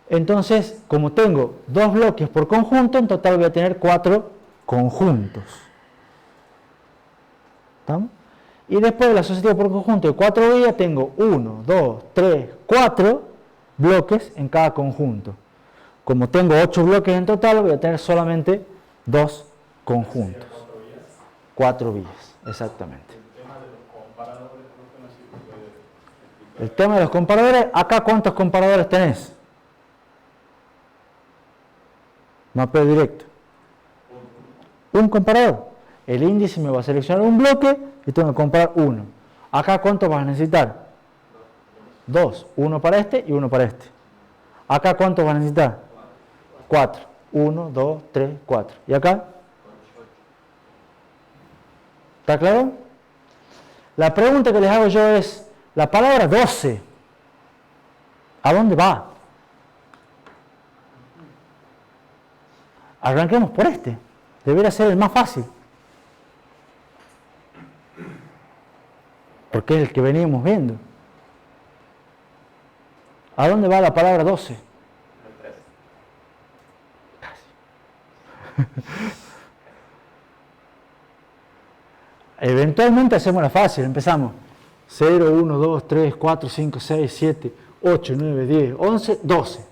Entonces, como tengo dos bloques por conjunto, en total voy a tener 4 conjuntos. ¿Estamos? Y después del asociativo por conjunto de 4 vías, tengo 1, 2, 3, 4 bloques en cada conjunto. Como tengo 8 bloques en total, voy a tener solamente 2 conjuntos. 4 vías, exactamente. El tema de los comparadores, acá ¿cuántos comparadores tenés? Mapeo directo. Un comparador. El índice me va a seleccionar un bloque y tengo que comparar uno. Acá ¿cuántos vas a necesitar? 2. Uno para este y uno para este. Acá ¿cuántos vas a necesitar? 4. 1, 2, 3, 4. ¿Y acá? ¿Está claro? La pregunta que les hago yo es, la palabra 12, ¿a dónde va? Arranquemos por este. Debería ser el más fácil. Porque es el que veníamos viendo. ¿A dónde va la palabra 12? Casi. Eventualmente hacemos la fácil. Empezamos. 0, 1, 2, 3, 4, 5, 6, 7, 8, 9, 10, 11, 12.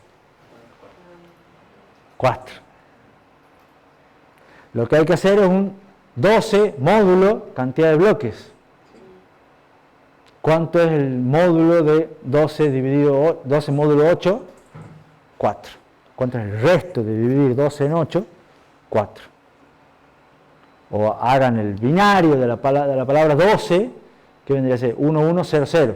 4. Lo que hay que hacer es un 12 módulo cantidad de bloques. ¿Cuánto es el módulo de 12 dividido 12 módulo 8? 4. ¿Cuánto es el resto de dividir 12 en 8? 4. O hagan el binario de la palabra 12, que vendría a ser 1, 1, 0, 0.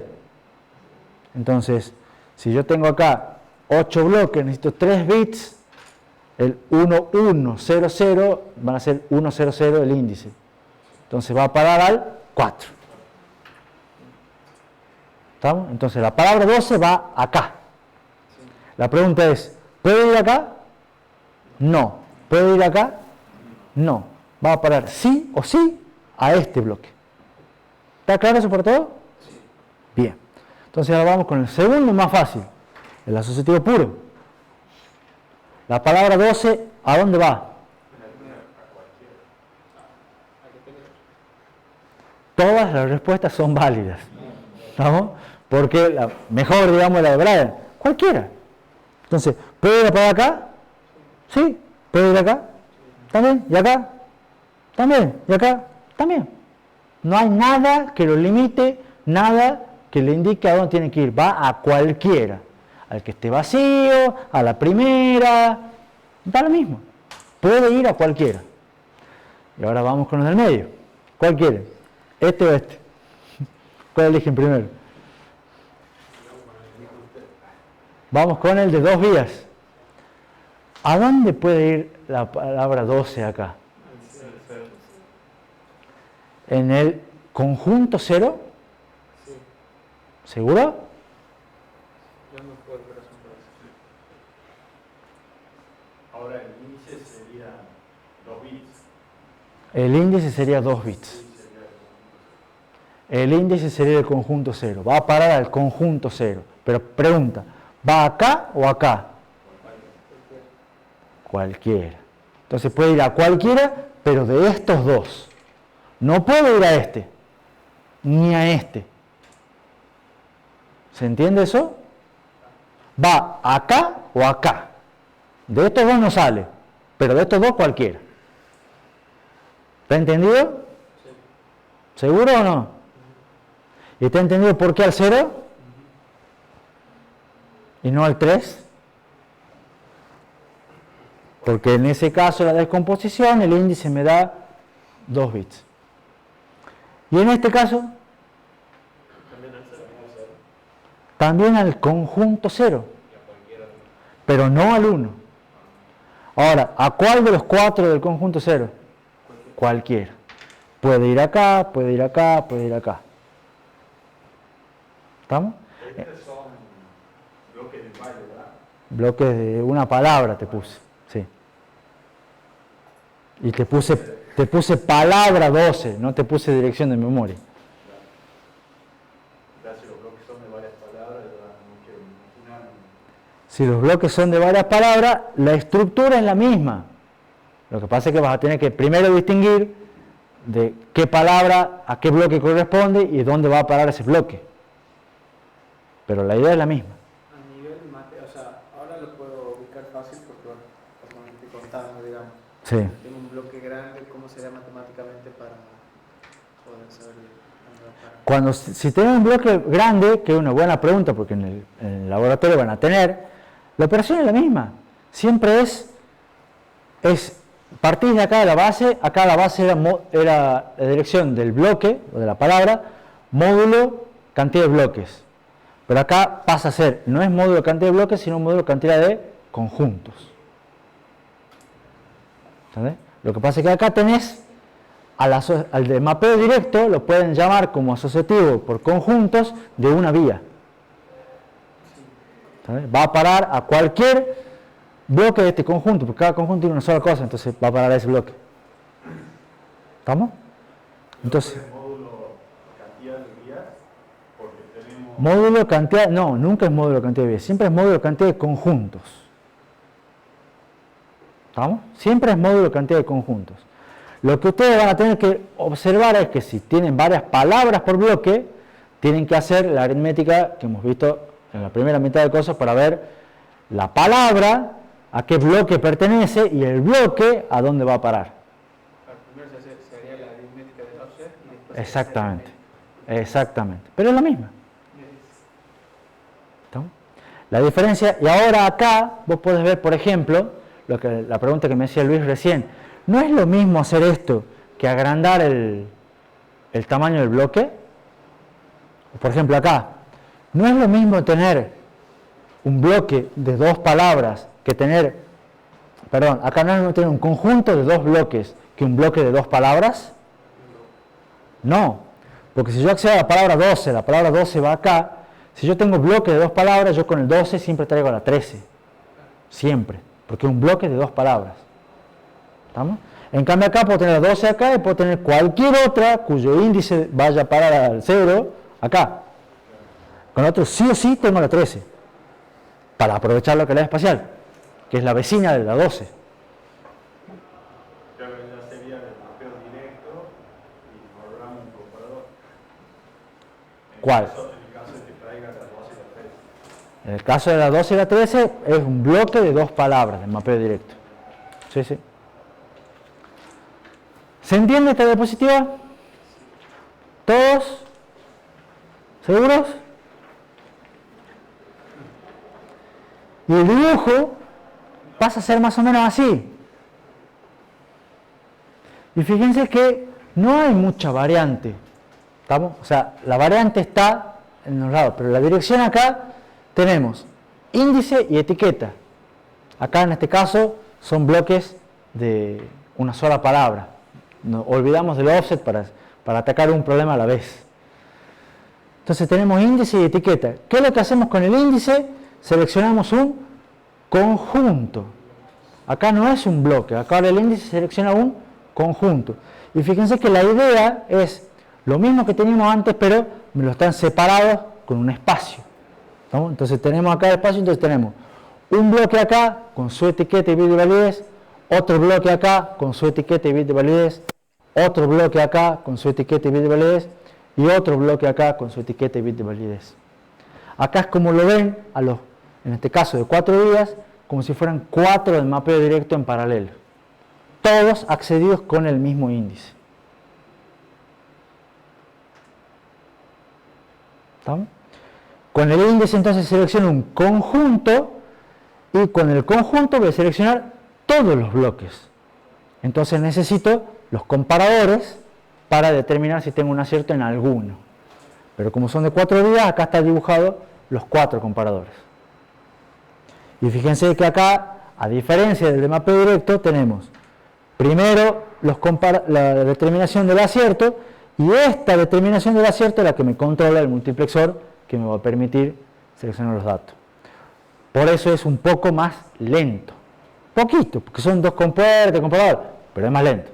Entonces, si yo tengo acá 8 bloques, necesito 3 bits, el 1, 1, 0, 0 van a ser 1, 0, 0 el índice. Entonces va a parar al 4. ¿Estamos? Entonces la palabra 12 va acá. La pregunta es, ¿puede ir acá? No. ¿Puede ir acá? No. Va a parar sí o sí a este bloque. ¿Está claro eso por todo? Sí. Bien. Entonces ahora vamos con el segundo más fácil, el asociativo puro. La palabra 12, ¿a dónde va? Todas las respuestas son válidas. ¿Estamos? Porque la mejor, digamos, la de Brian. Cualquiera. Entonces, ¿puede ir para acá? Sí. ¿Puede ir acá? ¿También? ¿Y acá? ¿También? ¿Y acá? También. No hay nada que lo limite, nada que le indique a dónde tiene que ir. Va a cualquiera. Al que esté vacío, a la primera, da lo mismo. Puede ir a cualquiera. Y ahora vamos con los del medio. ¿Cuál quiere? ¿Este o este? ¿Cuál eligen primero? Vamos con el de 2 vías. ¿A dónde puede ir la palabra 12 acá? ¿En el conjunto 0? ¿Seguro? Ahora el índice sería 2 bits. El índice sería 2 bits. El índice sería el conjunto 0. Va a parar al conjunto 0. Pero pregunta, ¿va acá o acá? Cualquiera. Entonces puede ir a cualquiera, pero de estos dos. No puede ir a este, ni a este. ¿Se entiende eso? Va acá o acá. De estos dos no sale, pero de estos dos cualquiera. ¿Está entendido? ¿Seguro o no? ¿Y está entendido por qué al 0? ¿Y no al 3? Porque en ese caso la descomposición, el índice me da 2 bits. Y en este caso, también al conjunto 0, pero no al 1. Ahora, ¿a cuál de los 4 del conjunto 0? cualquiera. Puede ir acá, puede ir acá, puede ir acá. ¿Estamos? Estos son bloques de byte, ¿verdad? Bloques de una palabra te puse, sí. Y te puse palabra 12, no te puse dirección de memoria. Ya si los bloques son de varias palabras, ya no quiero imaginar. Si los bloques son de varias palabras, la estructura es la misma. Lo que pasa es que vas a tener que primero distinguir de qué palabra a qué bloque corresponde y dónde va a parar ese bloque. Pero la idea es la misma. A nivel o sea, ahora lo puedo ubicar fácil porque, bueno, como estoy contando, digamos. Sí. Tengo un bloque grande, ¿cómo sería matemáticamente para poder saber dónde va a parar? Si tienen un bloque grande, que es una buena pregunta porque en el laboratorio van a tener, la operación es la misma. Siempre es partir de acá la base era la dirección del bloque o de la palabra, módulo, cantidad de bloques. Pero acá pasa a ser, no es módulo cantidad de bloques, sino módulo cantidad de conjuntos. ¿Entendés? Lo que pasa es que acá tenés al de mapeo directo, lo pueden llamar como asociativo por conjuntos de una vía. ¿Entendés? Va a parar a cualquier bloque de este conjunto, porque cada conjunto tiene una sola cosa, entonces va a parar a ese bloque. ¿Estamos? Entonces, módulo cantidad de vías, porque tenemos... módulo cantidad, no, nunca es módulo cantidad de vías, siempre es módulo cantidad de conjuntos. ¿Estamos? Siempre es módulo cantidad de conjuntos. Lo que ustedes van a tener que observar es que si tienen varias palabras por bloque, tienen que hacer la aritmética que hemos visto en la primera mitad del curso para ver la palabra a qué bloque pertenece y el bloque a dónde va a parar. Primero se haría la aritmética del offset y después... Exactamente, exactamente. Pero es la misma. ¿Estamos? La diferencia, y ahora acá vos podés ver, por ejemplo, la pregunta que me decía Luis recién, ¿no es lo mismo hacer esto que agrandar el tamaño del bloque? Por ejemplo acá, ¿no es lo mismo tener un bloque de dos palabras que tener, perdón, acá no es lo mismo tener un conjunto de dos bloques que un bloque de dos palabras? No, porque si yo accedo a la palabra 12 va acá, si yo tengo bloque de dos palabras, yo con el 12 siempre traigo a la 13, siempre, porque es un bloque de dos palabras. ¿Estamos? En cambio acá puedo tener 12 acá y puedo tener cualquier otra cuyo índice vaya a parar al 0 acá. Con otro sí o sí tengo la 13, para aprovechar la calidad espacial, que es la vecina de la 12. Creo que ya sería del mapeo directo y valoramos un comparador. ¿Cuál? En el caso de que traiga la 12 y la 13. En el caso de la 12 y la 13 es un bloque de dos palabras del mapeo directo. Sí, sí. ¿Se entiende esta diapositiva? ¿Todos? ¿Seguros? Y el dibujo pasa a ser más o menos así. Y fíjense que no hay mucha variante. ¿Estamos? O sea, la variante está en los lados, pero la dirección acá tenemos índice y etiqueta. Acá en este caso son bloques de una sola palabra. Nos olvidamos del offset para atacar un problema a la vez. Entonces tenemos índice y etiqueta. ¿Qué es lo que hacemos con el índice? Seleccionamos un conjunto. Acá no es un bloque, acá el índice selecciona un conjunto. Y fíjense que la idea es lo mismo que teníamos antes, pero me lo están separados con un espacio. ¿No? Entonces tenemos acá el espacio, entonces tenemos un bloque acá con su etiqueta y bit de validez, otro bloque acá con su etiqueta y bit de validez, otro bloque acá con su etiqueta y bit de validez, y otro bloque acá con su etiqueta y bit de validez. Acá es como lo ven, en este caso de 4 días, como si fueran 4 de mapeo directo en paralelo. Todos accedidos con el mismo índice. ¿Estamos? Con el índice entonces selecciono un conjunto y con el conjunto voy a seleccionar todos los bloques. Entonces necesito los comparadores para determinar si tengo un acierto en alguno. Pero como son de 4 días, acá está dibujado los 4 comparadores. Y fíjense que acá, a diferencia del de mapeo directo, tenemos primero la determinación del acierto, y esta determinación del acierto es la que me controla el multiplexor, que me va a permitir seleccionar los datos. Por eso es un poco más lento. Poquito, porque son dos compuertas, comparadores, pero es más lento.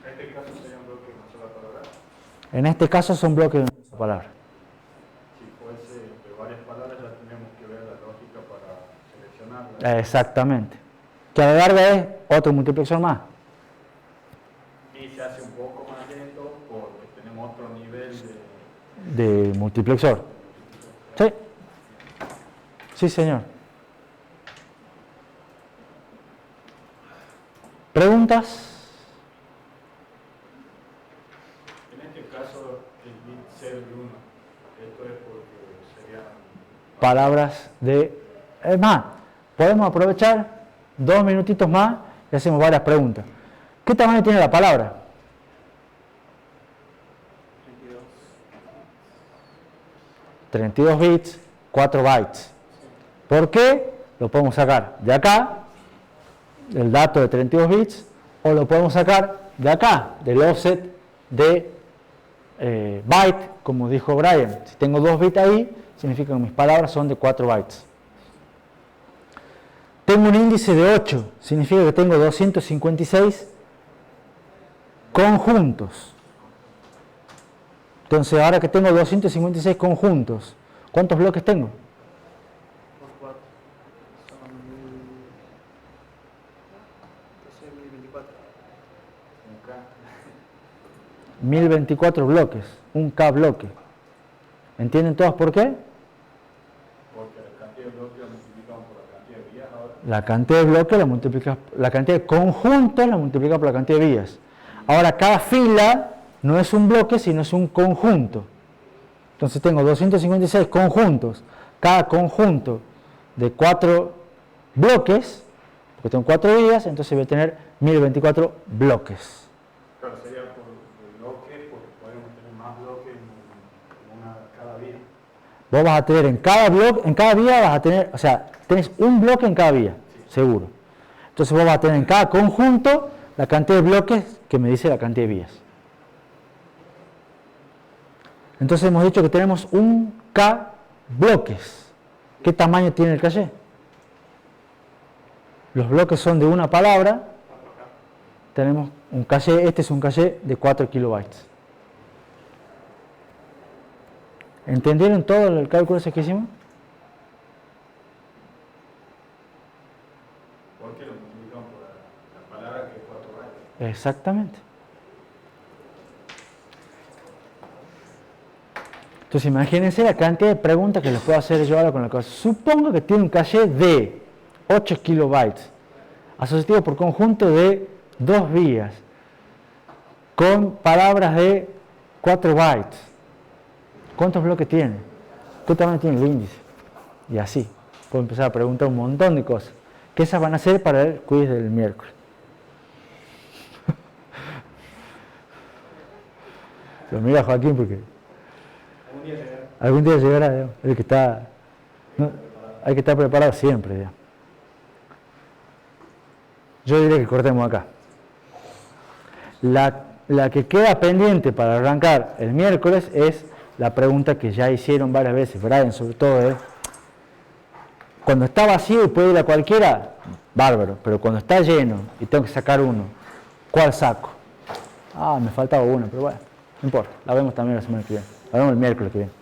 En este caso sería un bloque de una sola palabra. En este caso son bloques de una sola palabra. Si fuese de varias palabras ya tendríamos que ver la lógica para seleccionarla. Exactamente. Que a la larga es otro multiplexor más. Y se hace un poco más lento porque tenemos otro nivel De multiplexor. Sí. Sí, señor. ¿Preguntas? En este caso el bit 0 y 1. Esto es porque serían Palabras de... Es más, podemos aprovechar 2 minutitos más y hacemos varias preguntas. ¿Qué tamaño tiene la palabra? 32 bits, 4 bytes. ¿Por qué? Lo podemos sacar de acá, el dato de 32 bits, o lo podemos sacar de acá, del offset de byte, como dijo Brian. Si tengo 2 bits ahí, significa que mis palabras son de 4 bytes. Tengo un índice de 8, significa que tengo 256 conjuntos. Entonces, ahora que tengo 256 conjuntos, ¿cuántos bloques tengo? Por 4. Son 1024. 1024 bloques, un K bloque. ¿Entienden todos por qué? porque la cantidad de bloques la multiplicamos por la cantidad de vías ahora. La cantidad de bloques la multiplica, la cantidad de conjuntos la multiplica por la cantidad de vías. Ahora, cada fila no es un bloque, sino es un conjunto. Entonces tengo 256 conjuntos. Cada conjunto de 4 bloques, porque tengo 4 vías, entonces voy a tener 1024 bloques. Claro, sería por bloque, porque podemos tener más bloques en una cada vía. Vos vas a tener en cada bloque, en cada vía vas a tener, o sea, tenés un bloque en cada vía, seguro. Entonces vos vas a tener en cada conjunto la cantidad de bloques que me dice la cantidad de vías. Entonces hemos dicho que tenemos un K bloques. ¿Qué tamaño tiene el caché? Los bloques son de una palabra. Tenemos un caché, este es un caché de 4 kilobytes. ¿Entendieron todo el cálculo ese que hicimos? Porque lo multiplicamos por la palabra que es 4 bytes. Exactamente. Entonces imagínense la cantidad de preguntas que les puedo hacer yo ahora con la cosa. Supongo que tiene un caché de 8 kilobytes, asociativo por conjunto de 2 vías, con palabras de 4 bytes. ¿Cuántos bloques tiene? ¿Qué tamaño tiene el índice? Y así. Puedo empezar a preguntar un montón de cosas. Que esas van a ser para el quiz del miércoles. Lo mira Joaquín porque... Algún día llegará, digamos. El que está, no, hay que estar preparado siempre, digamos. Yo diría que cortemos acá. La que queda pendiente para arrancar el miércoles es la pregunta que ya hicieron varias veces, Brian sobre todo, cuando está vacío y puede ir a cualquiera, bárbaro, pero cuando está lleno y tengo que sacar uno, ¿cuál saco? Ah, me faltaba uno, pero bueno, no importa, la vemos también la semana que viene, la vemos el miércoles que viene.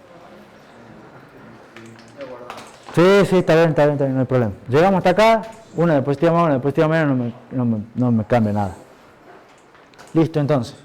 Sí, está bien, no hay problema. Llegamos hasta acá, una diapositiva más, una diapositiva menos, no me cambia nada. Listo, entonces.